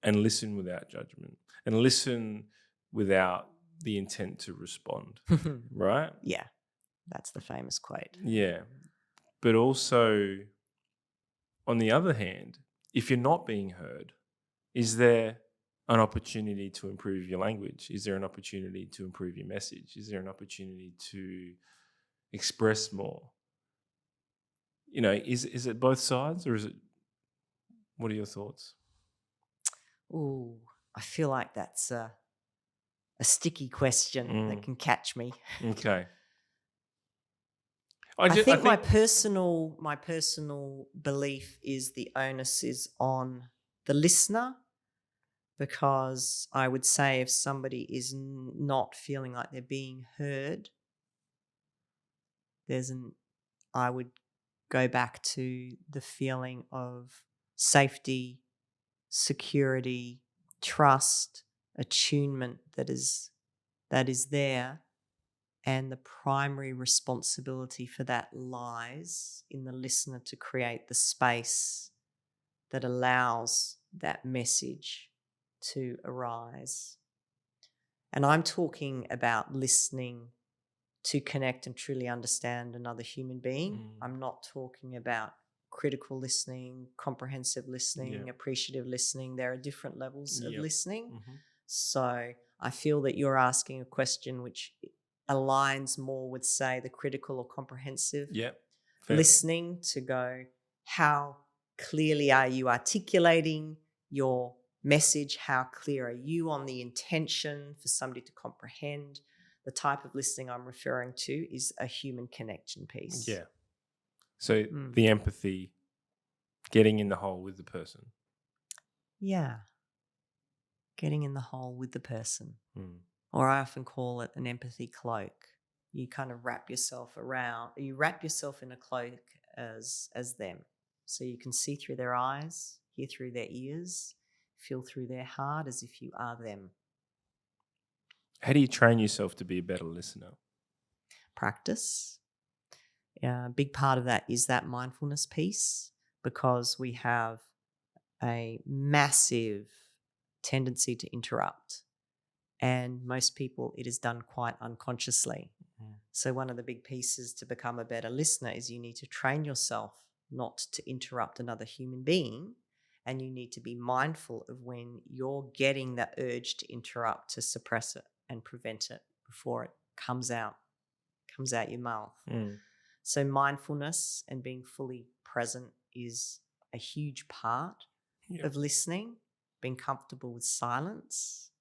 and listen without judgment, and listen without the intent to respond, right? Yeah, that's the famous quote. Yeah. But also, on the other hand, if you're not being heard, is there an opportunity to improve your language? Is there an opportunity to improve your message? Is there an opportunity to express more? Is it both sides, or is it? What are your thoughts? Ooh, I feel like that's a sticky question that can catch me. Okay. I think my personal belief is the onus is on the listener, because I would say if somebody is not feeling like they're being heard, I would go back to the feeling of safety, security, trust, attunement that is there. And the primary responsibility for that lies in the listener to create the space that allows that message to arise. And I'm talking about listening to connect and truly understand another human being. I'm not talking about critical listening, comprehensive listening, appreciative listening. There are different levels of listening. So I feel that you're asking a question which aligns more with, say, the critical or comprehensive listening, to go, how clearly are you articulating your message? How clear are you on the intention for somebody to comprehend? The type of listening I'm referring to is a human connection piece. Yeah. So the empathy, getting in the hole with the person. Yeah. Getting in the hole with the person. Or I often call it an empathy cloak. You kind of wrap yourself in a cloak as them. So you can see through their eyes, hear through their ears, feel through their heart as if you are them. How do you train yourself to be a better listener? Practice. A big part of that is that mindfulness piece, because we have a massive tendency to interrupt. And most people, it is done quite unconsciously. So one of the big pieces to become a better listener is you need to train yourself not to interrupt another human being, and you need to be mindful of when you're getting that urge to interrupt, to suppress it and prevent it before it comes out your mouth. So mindfulness and being fully present is a huge part of listening, being comfortable with silence,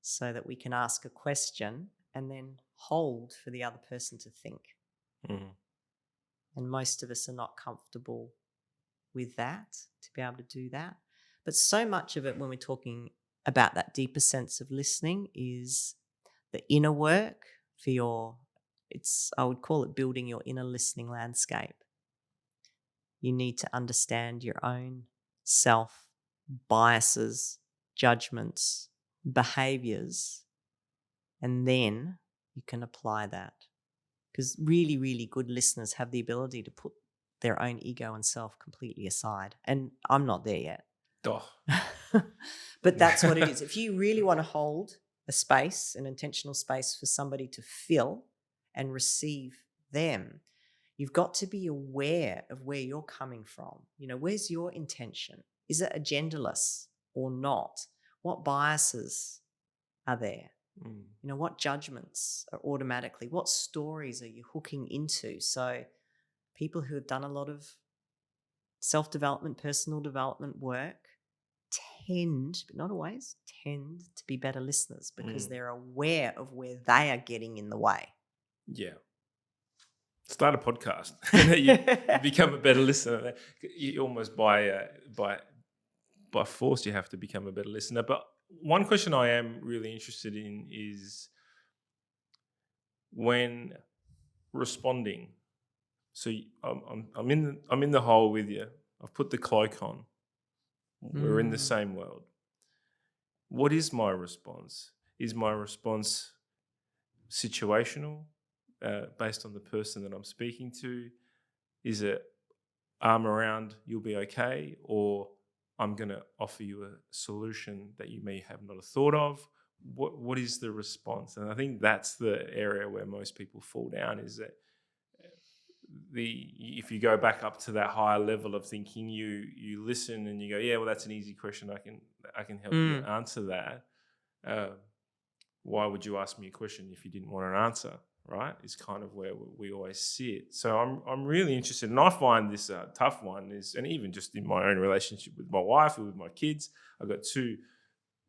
so that we can ask a question and then hold for the other person to think. And most of us are not comfortable with that, to be able to do that. But so much of it, when we're talking about that deeper sense of listening, is the inner work for I would call it building your inner listening landscape. You need to understand your own self, biases, judgments, behaviors, and then you can apply that. Because really, really good listeners have the ability to put their own ego and self completely aside. And I'm not there yet. But that's what it is. If you really want to hold a space, an intentional space for somebody to fill and receive them, you've got to be aware of where you're coming from. Where's your intention? Is it agendaless or not? What biases are there? What judgments are automatically? What stories are you hooking into? So people who have done a lot of self-development, personal development work tend, but not always, tend to be better listeners, because they're aware of where they are getting in the way. Yeah. Start a podcast. you become a better listener. You almost by force you have to become a better listener. But one question I am really interested in is when responding. So I'm in the hole with you. I've put the cloak on. We're in the same world. What is my response? Is my response situational, based on the person that I'm speaking to? Is it arm around, you'll be okay? Or I'm going to offer you a solution that you may have not a thought of? What is the response? And I think that's the area where most people fall down, is that if you go back up to that higher level of thinking, you listen and you go, yeah, well, that's an easy question. I can help you answer that. Why would you ask me a question if you didn't want an answer? Right? Is kind of where we always sit. So I'm really interested, and I find this a tough one. And even just in my own relationship with my wife or with my kids, I've got two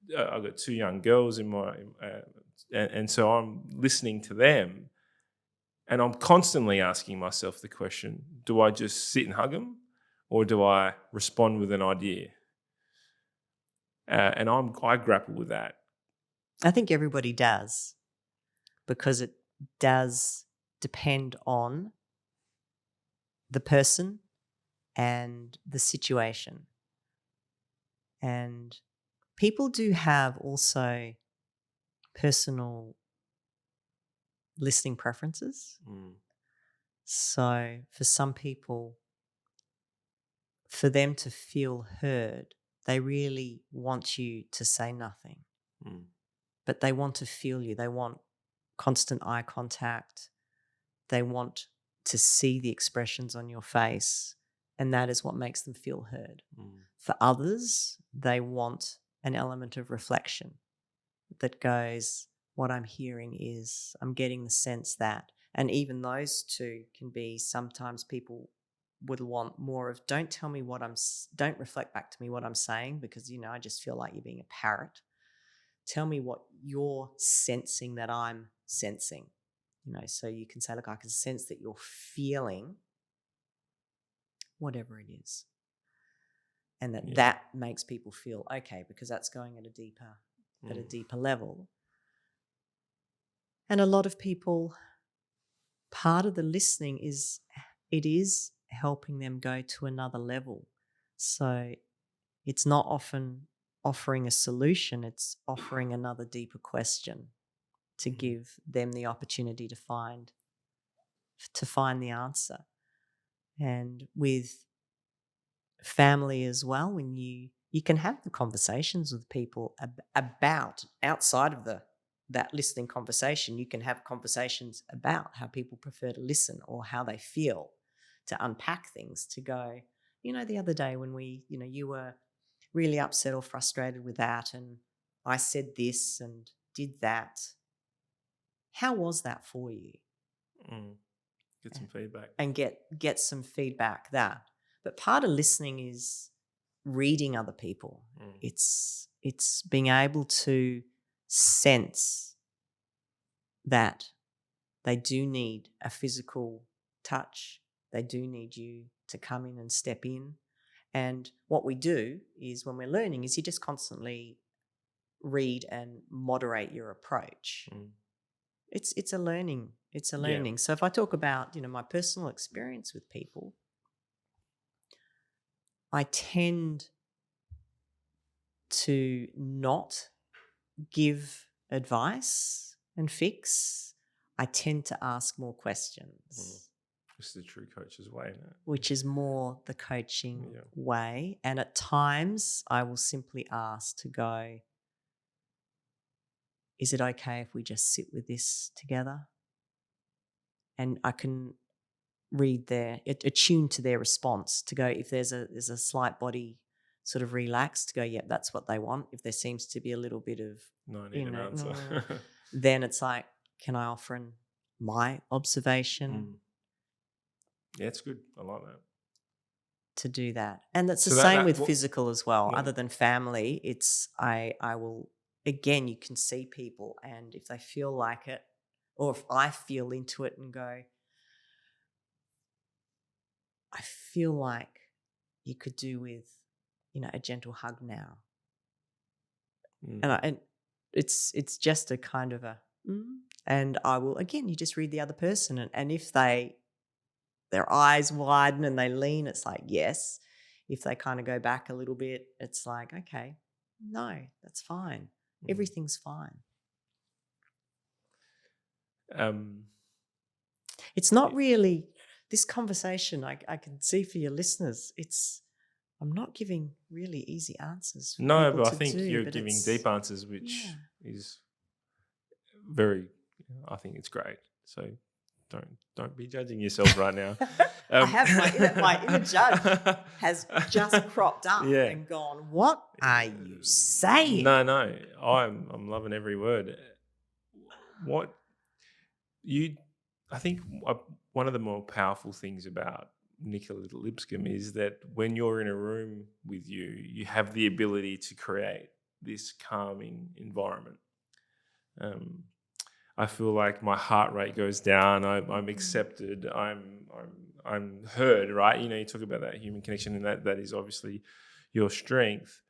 young girls and so I'm listening to them. And I'm constantly asking myself the question, do I just sit and hug them, or do I respond with an idea? And I grapple with that. I think everybody does, because it does depend on the person and the situation. And people do have also personal listening preferences. So for some people, for them to feel heard, they really want you to say nothing, but they want to feel you. They want constant eye contact. They want to see the expressions on your face, and that is what makes them feel heard. For others, they want an element of reflection that goes, what I'm hearing is, I'm getting the sense that, and even those two can be, sometimes people would want more of, don't tell me don't reflect back to me what I'm saying, because, I just feel like you're being a parrot. Tell me what you're sensing that I'm sensing. So you can say, look, I can sense that you're feeling whatever it is. And that makes people feel okay, because that's going at a deeper level. And a lot of people, part of the listening is helping them go to another level. So it's not often offering a solution, it's offering another deeper question to give them the opportunity to find the answer. And with family as well, when you can have the conversations with people about, outside of that listening conversation, you can have conversations about how people prefer to listen or how they feel, to unpack things, to go, the other day when you were really upset or frustrated with that, and I said this and did that. How was that for you? Get some feedback. And get some feedback there. But part of listening is reading other people. It's being able to sense that they do need a physical touch. They do need you to come in and step in. And what we do is, when we're learning, is you just constantly read and moderate your approach. It's a learning. It's a learning. Yeah. So if I talk about, my personal experience with people, I tend to not give advice and fix. I tend to ask more questions. It's the true coach's way, isn't it? Which is more the coaching way. And at times I will simply ask to go, is it okay if we just sit with this together? And I can read attune to their response, to go, if there's a slight body sort of relaxed, to go, yep, that's what they want. If there seems to be a little bit of, an answer. Then it's like, can I offer my observation? Yeah, it's good. I like that. To do that. And that's the same with physical as well. Other than family, it's I will, again, you can see people, and if they feel like it, or if I feel into it and go, I feel like you could do with, a gentle hug now. And it's just a kind of a, and I will, again, you just read the other person, and if their eyes widen and they lean, it's like, yes. If they kind of go back a little bit, it's like, okay, no, that's fine. Everything's fine. It's not really, this conversation, I can see for your listeners, I'm not giving really easy answers. No, but I think you're giving deep answers, which is very, I think it's great. So don't be judging yourself right now. I have my inner judge has just cropped up and gone, what are you saying? No, I'm loving every word. I think one of the more powerful things about Nicola Lipscombe is that when you're in a room with you have the ability to create this calming environment. I feel like my heart rate goes down. I'm accepted. I'm heard. Right? You talk about that human connection, and that is obviously your strength.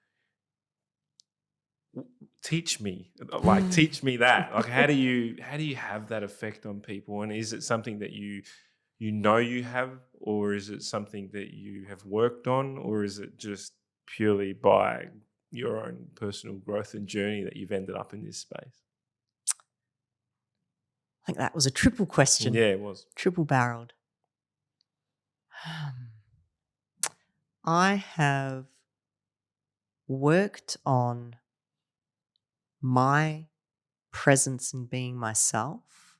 Teach me that. Like, how do you have that effect on people? And is it something that you have, or is it something that you have worked on, or is it just purely by your own personal growth and journey that you've ended up in this space? I think that was a triple question. Yeah, it was. Triple barreled. I have worked on my presence in being myself,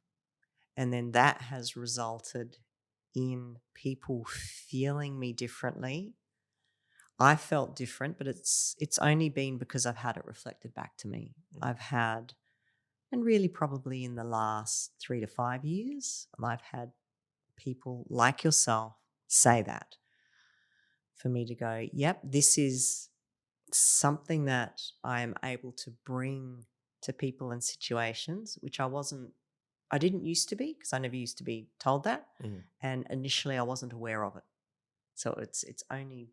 and then that has resulted in people feeling me differently. I felt different, but it's only been because I've had it reflected back to me. I've had, and really probably in the last 3 to 5 years, I've had people like yourself say that for me to go, yep, this is something that I am able to bring to people and situations, which I didn't used to be, because I never used to be told that. And initially I wasn't aware of it. So it's only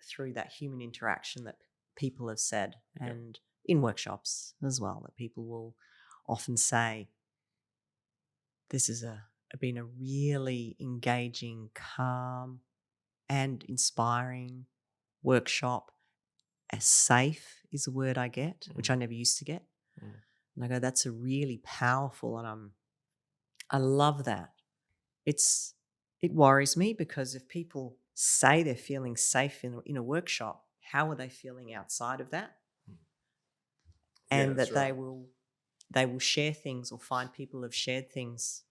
through that human interaction that people have said, and in workshops as well, that people will often say, this has been a really engaging, calm and inspiring workshop. As safe is a word I get, which I never used to get. And I go, that's a really powerful, and I love that. It worries me, because if people say they're feeling safe in a workshop, how are they feeling outside of that? And that they will share things, or find people have shared things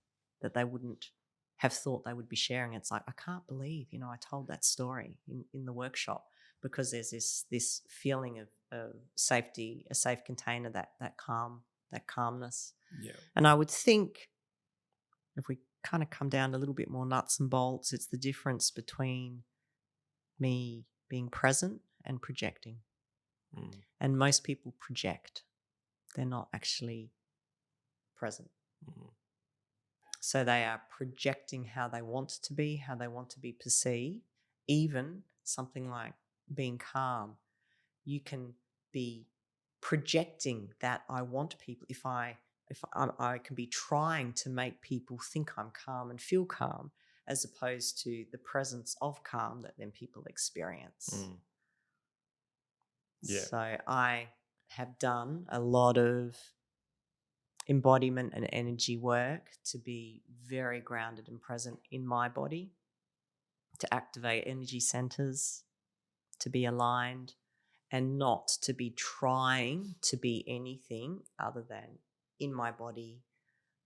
that they wouldn't have thought they would be sharing. It's like, I can't believe, I told that story in the workshop, because there's this feeling of safety, a safe container, that calmness. Yeah. And I would think, if we kind of come down to a little bit more nuts and bolts, it's the difference between me being present and projecting. And most people project. They're not actually present. So they are projecting how they want to be, how they want to be perceived. Even something like being calm, you can be projecting that I want people, if I can be trying to make people think I'm calm and feel calm, as opposed to the presence of calm that then people experience. Yeah. So I have done a lot of embodiment and energy work to be very grounded and present in my body, to activate energy centers, to be aligned, and not to be trying to be anything other than in my body,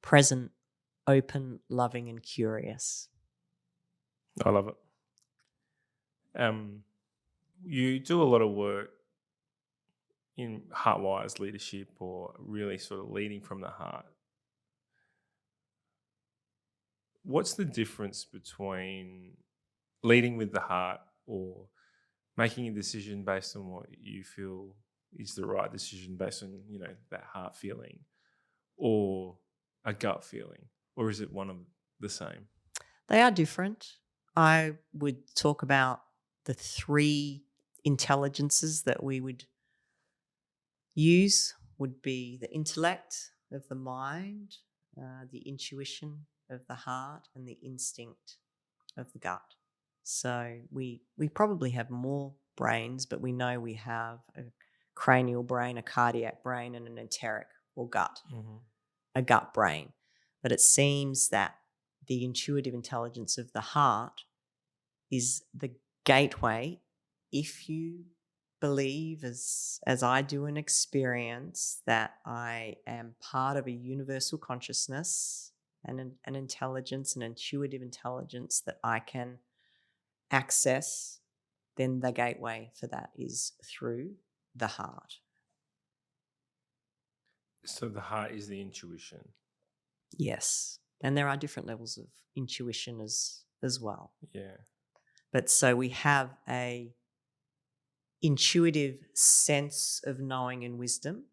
present, open, loving, and curious. I love it. You do a lot of work in HeartWise leadership, or really sort of leading from the heart. What's the difference between leading with the heart, or making a decision based on what you feel is the right decision based on, that heart feeling, or a gut feeling? Or is it one of the same? They are different. I would talk about the 3 intelligences that we would use. Would be the intellect of the mind, the intuition of the heart, and the instinct of the gut. So we probably have more brains, but we know we have a cranial brain, a cardiac brain, and an enteric, or gut, a gut brain. But it seems that the intuitive intelligence of the heart is the gateway, if you believe, as I do, and experience that I am part of a universal consciousness and an intelligence, an intuitive intelligence that I can access, then the gateway for that is through the heart. So the heart is the intuition. Yes. And there are different levels of intuition as well. Yeah. But so we have a intuitive sense of knowing and wisdom.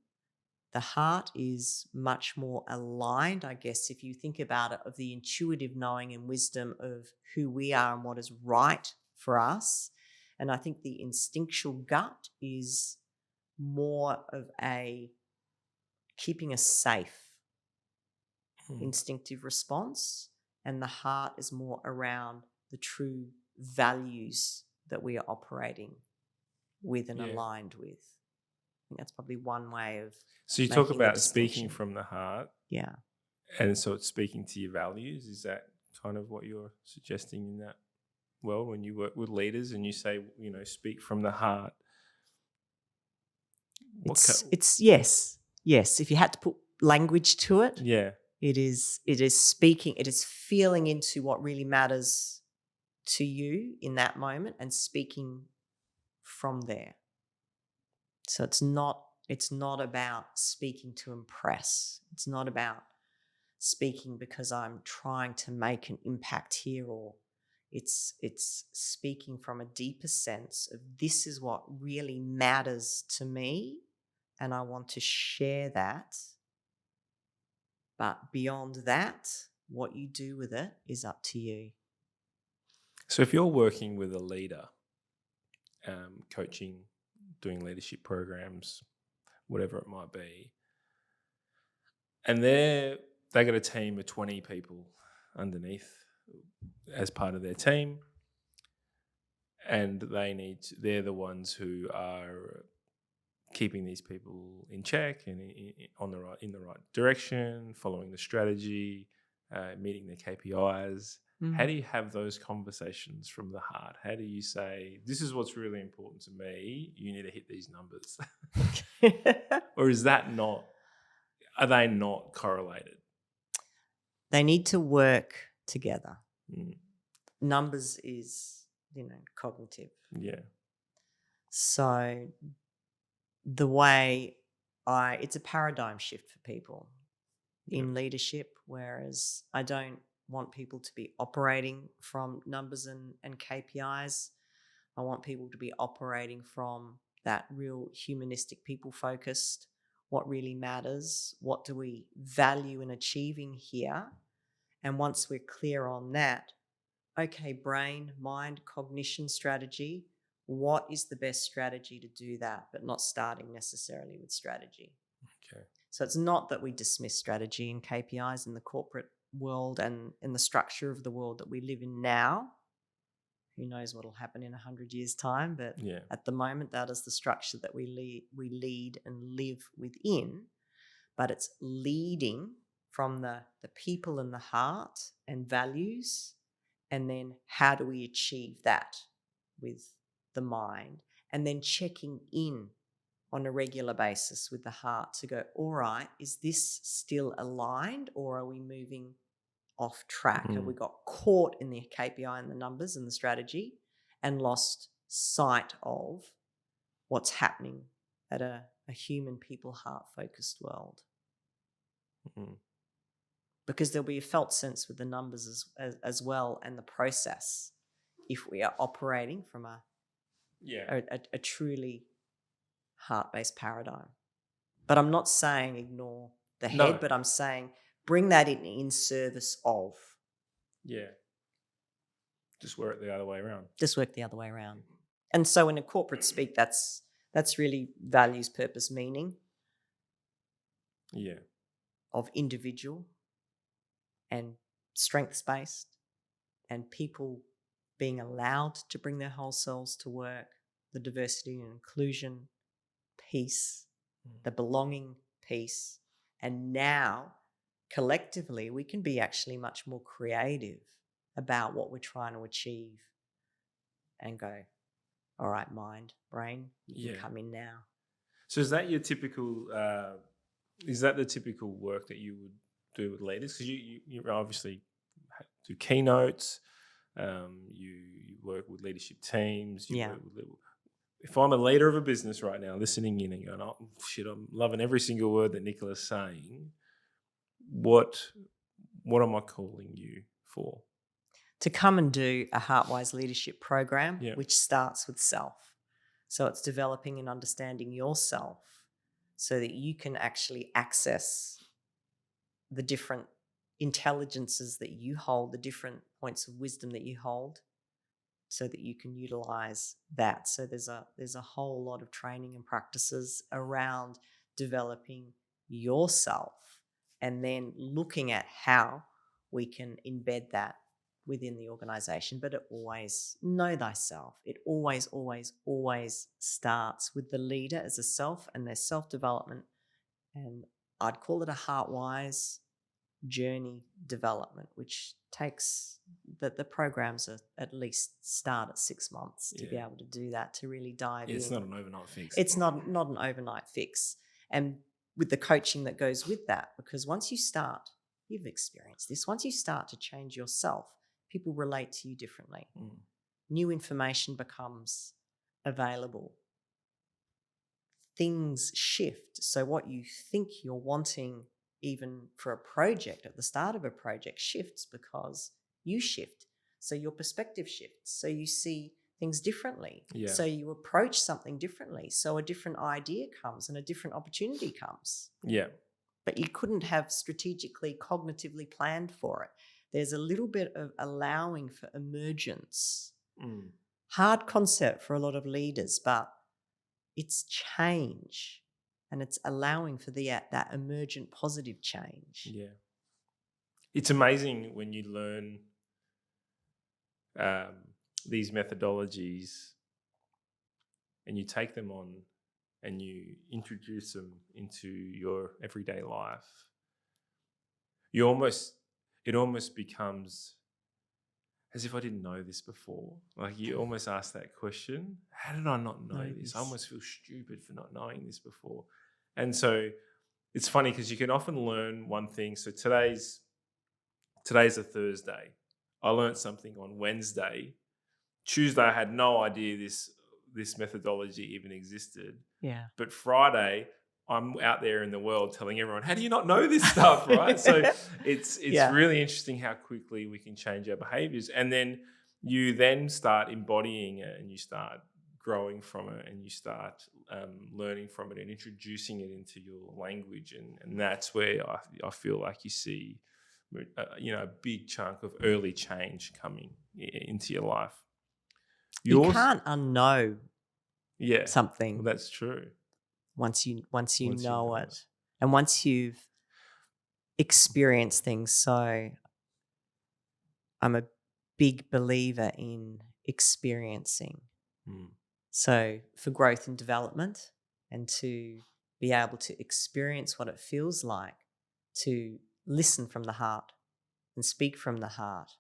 The heart is much more aligned, I guess, if you think about it, of the intuitive knowing and wisdom of who we are and what is right for us. And I think the instinctual gut is more of a keeping us safe instinctive response, and the heart is more around the true values that we are operating with and aligned with. I think that's probably one way of. So you talk about speaking from the heart. Yeah. And so it's speaking to your values. Is that kind of what you're suggesting in that? Well, when you work with leaders and you say, speak from the heart. It's yes. If you had to put language to it, it is speaking. It is feeling into what really matters to you in that moment and speaking from there. So it's not about speaking to impress. It's not about speaking because I'm trying to make an impact here, or it's speaking from a deeper sense of this is what really matters to me and I want to share that. But beyond that, what you do with it is up to you. So if you're working with a leader, coaching, doing leadership programs, whatever it might be, and they got a team of 20 people underneath as part of their team, and they're the ones who are keeping these people in check and in the right direction, following the strategy, meeting their KPIs. How do you have those conversations from the heart? How do you say, this is what's really important to me, you need to hit these numbers? Or are they not correlated? They need to work together. Numbers is, cognitive. Yeah. So it's a paradigm shift for people in leadership, whereas I don't want people to be operating from numbers and KPIs. I want people to be operating from that real humanistic, people-focused, what really matters, what do we value in achieving here? And once we're clear on that, okay, brain, mind, cognition strategy, what is the best strategy to do that, but not starting necessarily with strategy. Okay. So it's not that we dismiss strategy and KPIs in the corporate world and in the structure of the world that we live in now. Who knows what will happen in 100 years' time, but at the moment, that is the structure that we lead and live within. But it's leading from the people and the heart and values, and then how do we achieve that with the mind, and then checking in on a regular basis with the heart to go, all right, is this still aligned, or are we moving off track? Have we got caught in the KPI and the numbers and the strategy and lost sight of what's happening at a human, people, heart-focused world? Because there'll be a felt sense with the numbers as well, and the process, if we are operating from a truly heart-based paradigm. But I'm not saying ignore the head, but I'm saying bring that in service of. Yeah. Just work the other way around. Just work the other way around. And so in a corporate speak, that's really values, purpose, meaning. Yeah. Of individual and strengths-based, and people being allowed to bring their whole selves to work, the diversity and inclusion piece, the belonging piece. And now, collectively, we can be actually much more creative about what we're trying to achieve and go, all right, mind, brain, you can come in now. So is that your typical, is that the typical work that you would do with leaders? Because you obviously do keynotes, you work with leadership teams, work with if I'm a leader of a business right now, listening in and going, oh, shit, I'm loving every single word that Nicola's saying, what am I calling you for? To come and do a HeartWise Leadership program, which starts with self. So it's developing and understanding yourself so that you can actually access the different intelligences that you hold, the different points of wisdom that you hold, so that you can utilize that. So there's a whole lot of training and practices around developing yourself and then looking at how we can embed that within the organization. But it always, know thyself. It always, always, always starts with the leader as a self and their self-development. And I'd call it a HeartWise journey development, which takes the programs are at least start at 6 months to be able to do that, to really dive in. It's not an overnight fix. It's not an overnight fix. And with the coaching that goes with that, because once you start, you've experienced this, once you start to change yourself, people relate to you differently. New information becomes available, things shift. So what you think you're wanting, even for a project, at the start of a project, shifts because you shift. So your perspective shifts. So you see things differently. Yeah. So you approach something differently. So a different idea comes and a different opportunity comes. Yeah. But you couldn't have strategically, cognitively planned for it. There's a little bit of allowing for emergence. Hard concept for a lot of leaders, but it's change, and it's allowing for that emergent positive change. Yeah. It's amazing when you learn these methodologies and you take them on and you introduce them into your everyday life. It almost becomes as if I didn't know this before. Like you almost ask that question, how did I not know this? I almost feel stupid for not knowing this before. And so it's funny because you can often learn one thing. So today's a Thursday. I learned something on Wednesday. Tuesday, I had no idea this methodology even existed. Yeah. But Friday, I'm out there in the world telling everyone, how do you not know this stuff, right? So it's really interesting how quickly we can change our behaviors. And then you then start embodying it and you start growing from it and you start learning from it and introducing it into your language. And that's where I feel like you see a big chunk of early change coming into your life. You can't unknow something. Well, that's true. Once you know it. And once you've experienced things. So I'm a big believer in experiencing. So for growth and development, and to be able to experience what it feels like to listen from the heart and speak from the heart,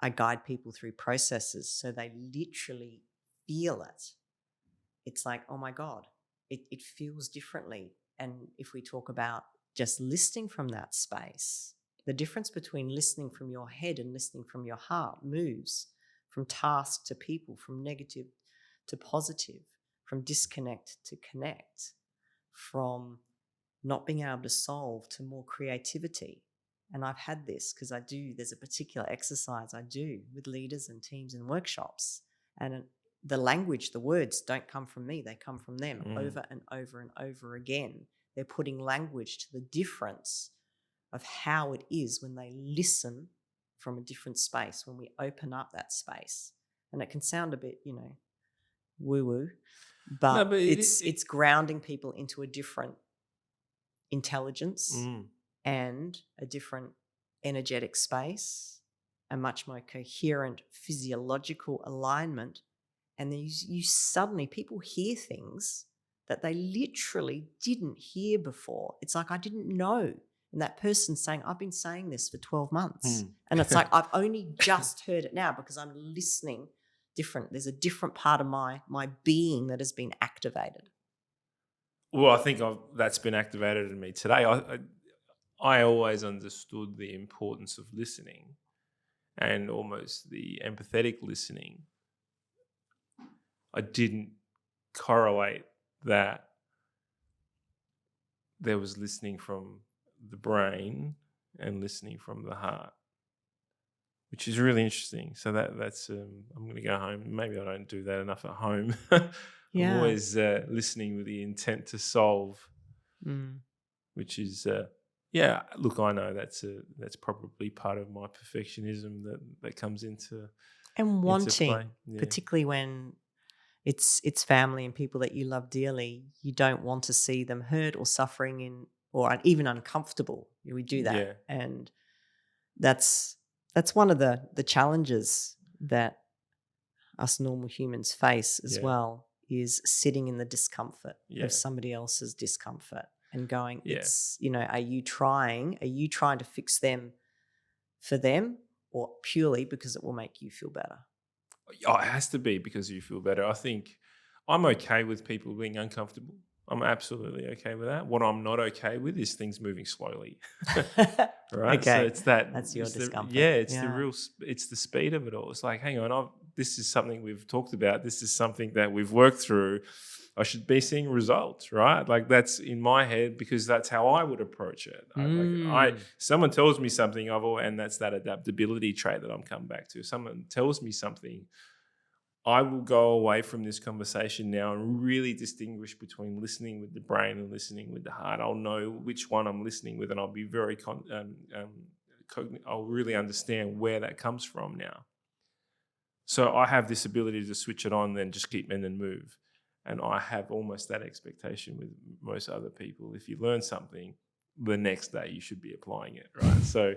I guide people through processes so they literally feel it. It's like, oh my God, it feels differently. And if we talk about just listening from that space, the difference between listening from your head and listening from your heart moves from task to people, from negative to positive, from disconnect to connect, from not being able to solve to more creativity. And I've had this because there's a particular exercise I do with leaders and teams and workshops. And the language, the words don't come from me, they come from them over and over and over again. They're putting language to the difference of how it is when they listen from a different space, when we open up that space. And it can sound a bit, woo-woo, but it's grounding people into a different intelligence and a different energetic space, a much more coherent physiological alignment. And then you suddenly, people hear things that they literally didn't hear before. It's like, I didn't know. And that person's saying, I've been saying this for 12 months. And it's like, I've only just heard it now because I'm listening different. There's a different part of my being that has been activated. Well, I think that's been activated in me today. I always understood the importance of listening and almost the empathetic listening. I didn't correlate that there was listening from the brain and listening from the heart, which is really interesting. So that's I'm going to go home. Maybe I don't do that enough at home. I'm always listening with the intent to solve, which is look, I know that's probably part of my perfectionism that comes into wanting, into play. particularly when it's family and people that you love dearly. You don't want to see them hurt or suffering or even uncomfortable. We do that, and that's one of the challenges that us normal humans face as well, is sitting in the discomfort of somebody else's discomfort and going, it's, are you trying to fix them for them, or purely because it will make you feel better? Oh, it has to be because you feel better. I think I'm okay with people being uncomfortable. I'm absolutely okay with that. What I'm not okay with is things moving slowly. Right? Okay. So it's that's your discomfort. it's the speed of it all. It's like, hang on, this is something we've talked about. This is something that we've worked through. I should be seeing results, right? Like that's in my head because that's how I would approach it. Someone tells me something, and that's that adaptability trait that I'm coming back to. If someone tells me something, I will go away from this conversation now and really distinguish between listening with the brain and listening with the heart. I'll know which one I'm listening with, and I'll be very I'll really understand where that comes from now. So I have this ability to switch it on, then just keep and then move. And I have almost that expectation with most other people. If you learn something, the next day you should be applying it, right? So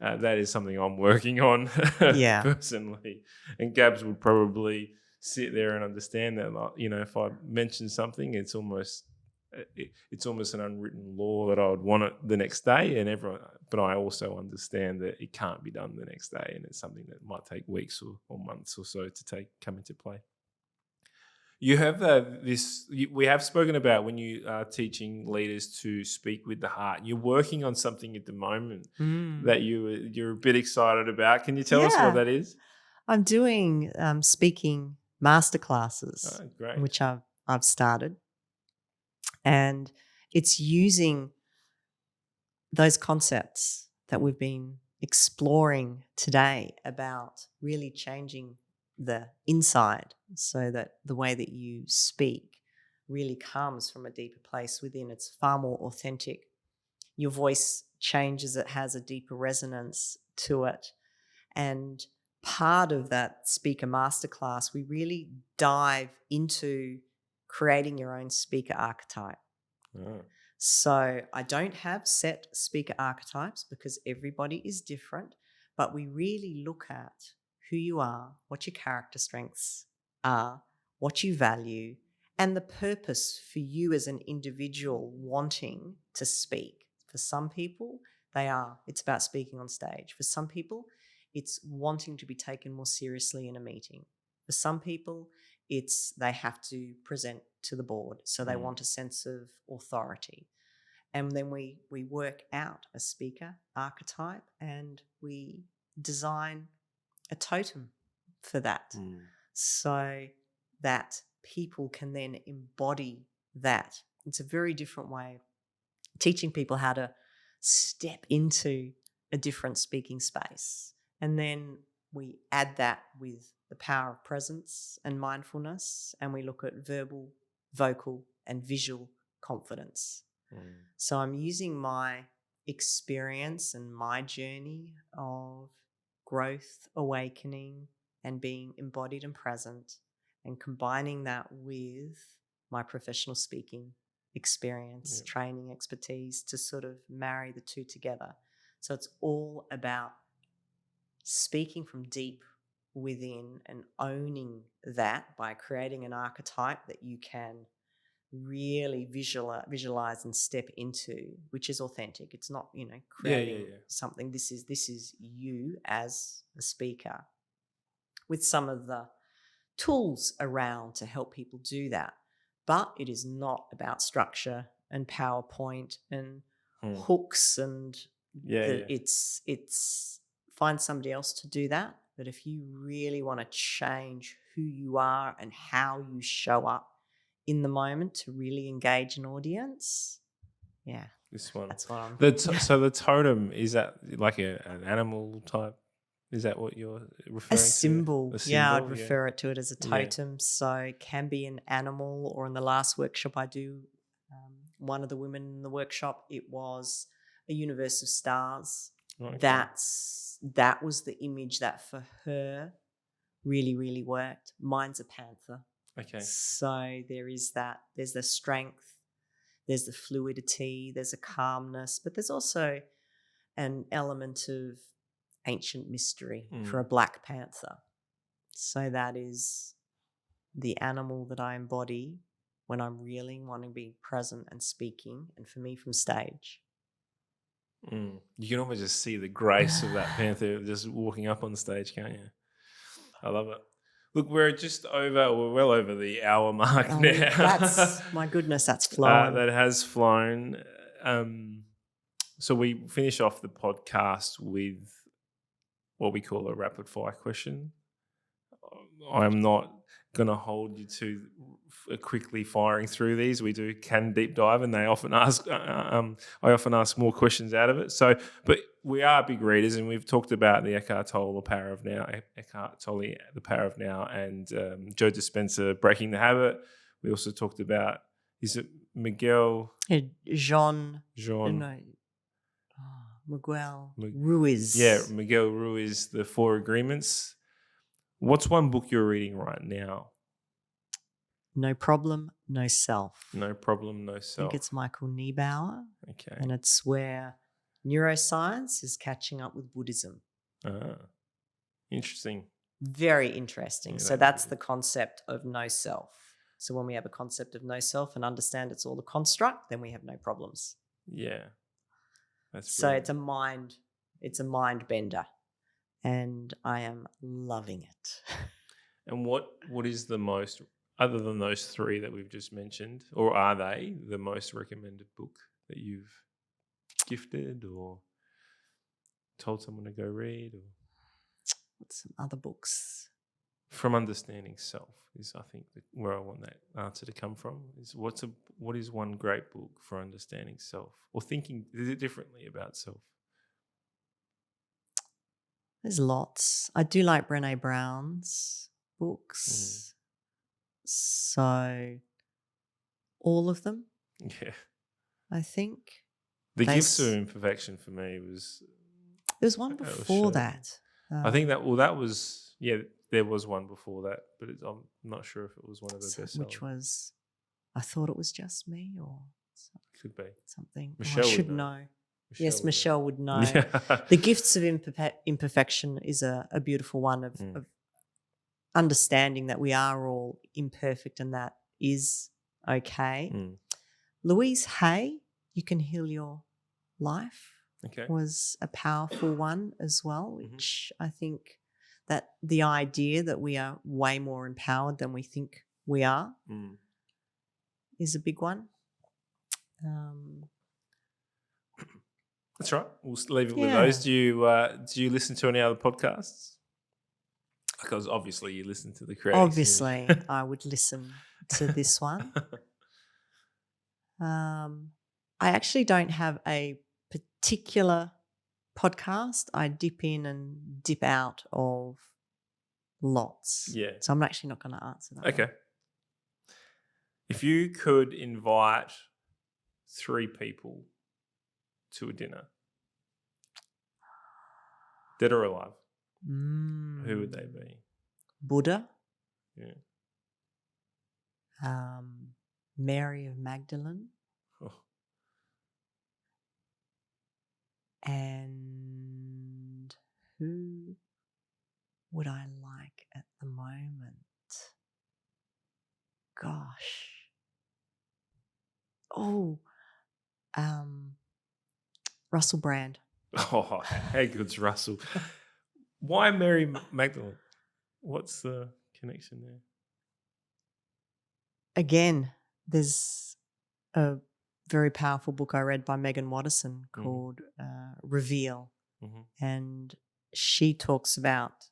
that is something I'm working on personally. And Gabs would probably sit there and understand that, if I mention something, it's almost an unwritten law that I would want it the next day, but I also understand that it can't be done the next day, and it's something that might take weeks or months or so to come into play. You have we have spoken about when you are teaching leaders to speak with the heart. You're working on something at the moment that you're a bit excited about. Can you tell us what that is? I'm doing speaking masterclasses, great. which I've started. And it's using those concepts that we've been exploring today about really changing the inside so that the way that you speak really comes from a deeper place within. It's far more authentic. Your voice changes. It has a deeper resonance to it. And part of that speaker masterclass, we really dive into creating your own speaker archetype. Oh. So I don't have set speaker archetypes because everybody is different, but we really look at who you are, what your character strengths are, what you value, and the purpose for you as an individual wanting to speak. For some people, it's about speaking on stage. For some people, it's wanting to be taken more seriously in a meeting. For some people, they have to present to the board, so they want a sense of authority. And then we work out a speaker archetype and we design a totem for that so that people can then embody that. It's a very different way of teaching people how to step into a different speaking space. And then we add that with the power of presence and mindfulness, and we look at verbal, vocal, and visual confidence. So I'm using my experience and my journey of growth, awakening, and being embodied and present, and combining that with my professional speaking experience, training, expertise to sort of marry the two together. So it's all about speaking from deep within and owning that by creating an archetype that you can really visualize and step into, which is authentic. It's not, creating something. This is you as a speaker with some of the tools around to help people do that. But it is not about structure and PowerPoint and hooks and it's find somebody else to do that. But if you really want to change who you are and how you show up in the moment to really engage an audience, this one. That's what I'm. So the totem, is that like an animal type? Is that what you're referring to? A symbol. I'd refer it to it as a totem. So it can be an animal, or in the last workshop I do, one of the women in the workshop, it was a universe of stars. Okay. That was the image that for her really, really worked. Mine's a panther. Okay. So there's the strength, there's the fluidity, there's a calmness, but there's also an element of ancient mystery for a black panther. So that is the animal that I embody when I'm really wanting to be present and speaking, and for me from stage. You can almost just see the grace of that panther just walking up on stage, can't you? I love it. Look, we're well over the hour mark now. My goodness, that's flown. That has flown. So we finish off the podcast with what we call a rapid fire question. I'm not going to hold you to quickly firing through these. We can deep dive, and they often ask. I often ask more questions out of it. So, but we are big readers, and we've talked about the Eckhart Tolle, The Power of Now, and Joe Dispenza, Breaking the Habit. We also talked about, is it Miguel? Jean. No. Miguel Ruiz. Yeah, Miguel Ruiz, The Four Agreements. What's one book you're reading right now? No Problem, No Self. No Problem, No Self. I think it's Michael Niebauer. Okay. And it's where neuroscience is catching up with Buddhism. Interesting. Very interesting. Yeah, so that's the concept of no self. So when we have a concept of no self and understand it's all a construct, then we have no problems. Yeah. That's so brilliant. it's a mind bender. And I am loving it. And what is the most, other than those three that we've just mentioned, or are they the most recommended book that you've gifted or told someone to go read? Or what's some other books? From Understanding Self is, I think, where I want that answer to come from. Is what is one great book for understanding self or thinking differently about self? There's lots. I do like Brené Brown's books. So all of them. Yeah. I think. The Gifts of Imperfection for me was... There was one before that. I think that was... Yeah, there was one before that, but I'm not sure if it was one of the best. Which was... I Thought It Was Just Me, or... Could be. Something. Michelle I should know. Michelle would know. Yeah. The Gifts of Imperfection is a beautiful one of understanding that we are all imperfect and that is okay. Louise Hay, You Can Heal Your Life, was a powerful one as well, which I think that the idea that we are way more empowered than we think we are is a big one. That's right. We'll leave it with those. Do you listen to any other podcasts? Because obviously you listen to the Creating Obviously, I would listen to this one. I actually don't have a particular podcast. I dip in and dip out of lots. Yeah. So I'm actually not going to answer that. Okay. If you could invite 3 people to a dinner, dead or alive, who would they be? Buddha. Yeah. Mary of Magdalene. Oh. And who would I like at the moment? Gosh. Oh, Russell Brand. Oh, how good's Russell? Why Mary Magdalene? What's the connection there? Again, there's a very powerful book I read by Megan Watterson called Reveal. And she talks about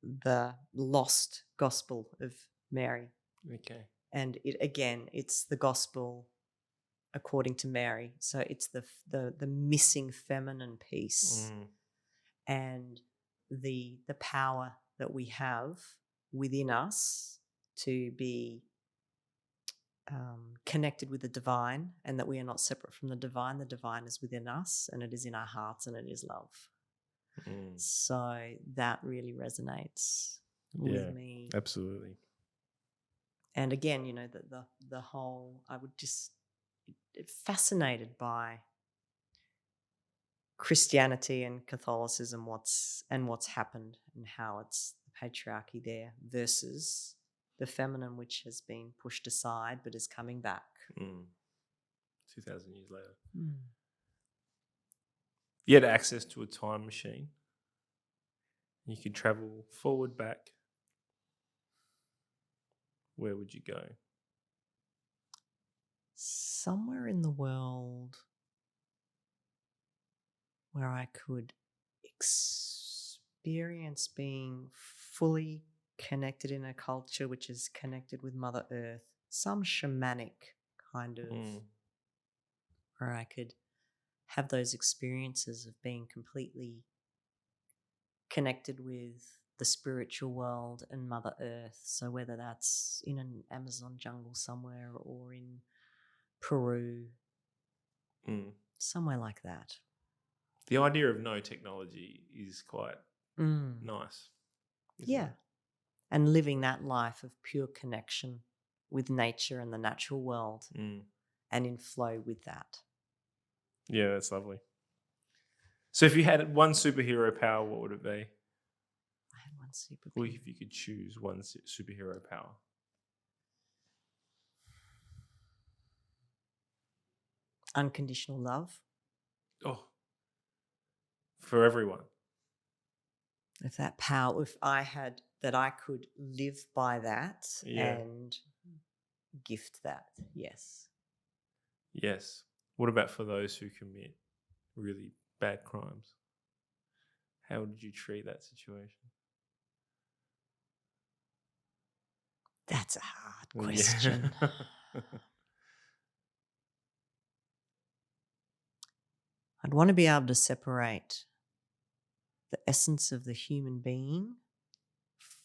the lost gospel of Mary. Okay. And it's the gospel according to Mary. So it's the missing feminine piece and the power that we have within us to be connected with the divine, and that we are not separate from the divine. The divine is within us, and it is in our hearts, and it is love. So that really resonates with me. Absolutely. And again, the whole, I would just fascinated by Christianity and Catholicism, what's happened and how it's the patriarchy there versus the feminine, which has been pushed aside but is coming back. 2,000 years later. You had access to a time machine. You could travel forward, back. Where would you go? Somewhere in the world where I could experience being fully connected in a culture which is connected with Mother Earth, some shamanic kind of, where I could have those experiences of being completely connected with the spiritual world and Mother Earth. So whether that's in an Amazon jungle somewhere or in Peru, somewhere like that. The idea of no technology is quite nice. Yeah. It? And living that life of pure connection with nature and the natural world and in flow with that. Yeah, that's lovely. So if you had one superhero power, what would it be? I had one superpower. Or if you could choose one superhero power. Unconditional love. Oh, for everyone. If that power, if I had that, I could live by that and gift that. Yes. Yes. What about for those who commit really bad crimes? How would you treat that situation? That's a hard question. Yeah. I'd want to be able to separate the essence of the human being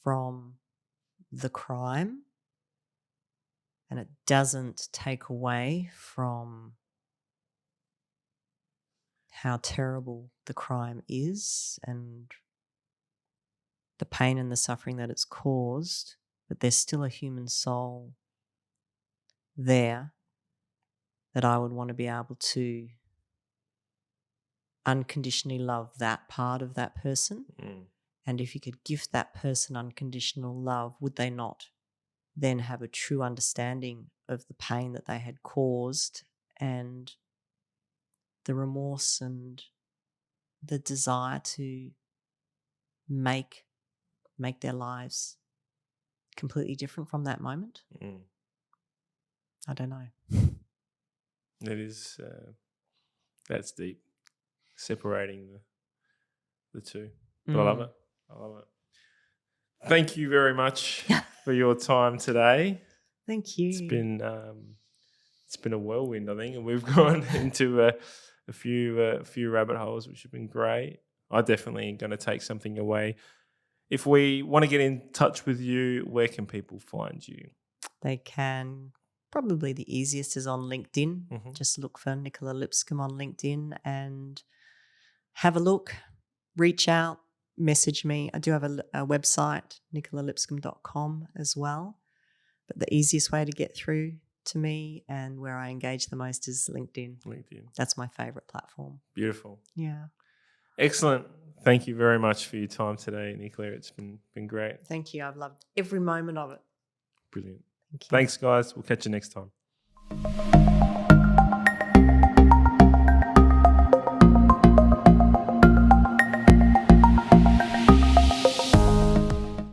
from the crime, and it doesn't take away from how terrible the crime is and the pain and the suffering that it's caused, but there's still a human soul there that I would want to be able to unconditionally love that part of that person. And if you could gift that person unconditional love, would they not then have a true understanding of the pain that they had caused and the remorse and the desire to make their lives completely different from that moment? I don't know. It is, that's deep, separating the two. But I love it. I love it. Thank you very much for your time today. Thank you. It's been a whirlwind, I think, and we've gone into a few rabbit holes, which have been great. I definitely am going to take something away. If we want to get in touch with you, where can people find you? They can. Probably the easiest is on LinkedIn. Just look for Nicola Lipscombe on LinkedIn and have a look, reach out, message me. I do have a website, nicolalipscombe.com as well. But the easiest way to get through to me and where I engage the most is LinkedIn. That's my favorite platform. Beautiful. Yeah. Excellent. Thank you very much for your time today, Nicola. It's been great. Thank you. I've loved every moment of it. Brilliant. Thank you. Thanks, guys. We'll catch you next time.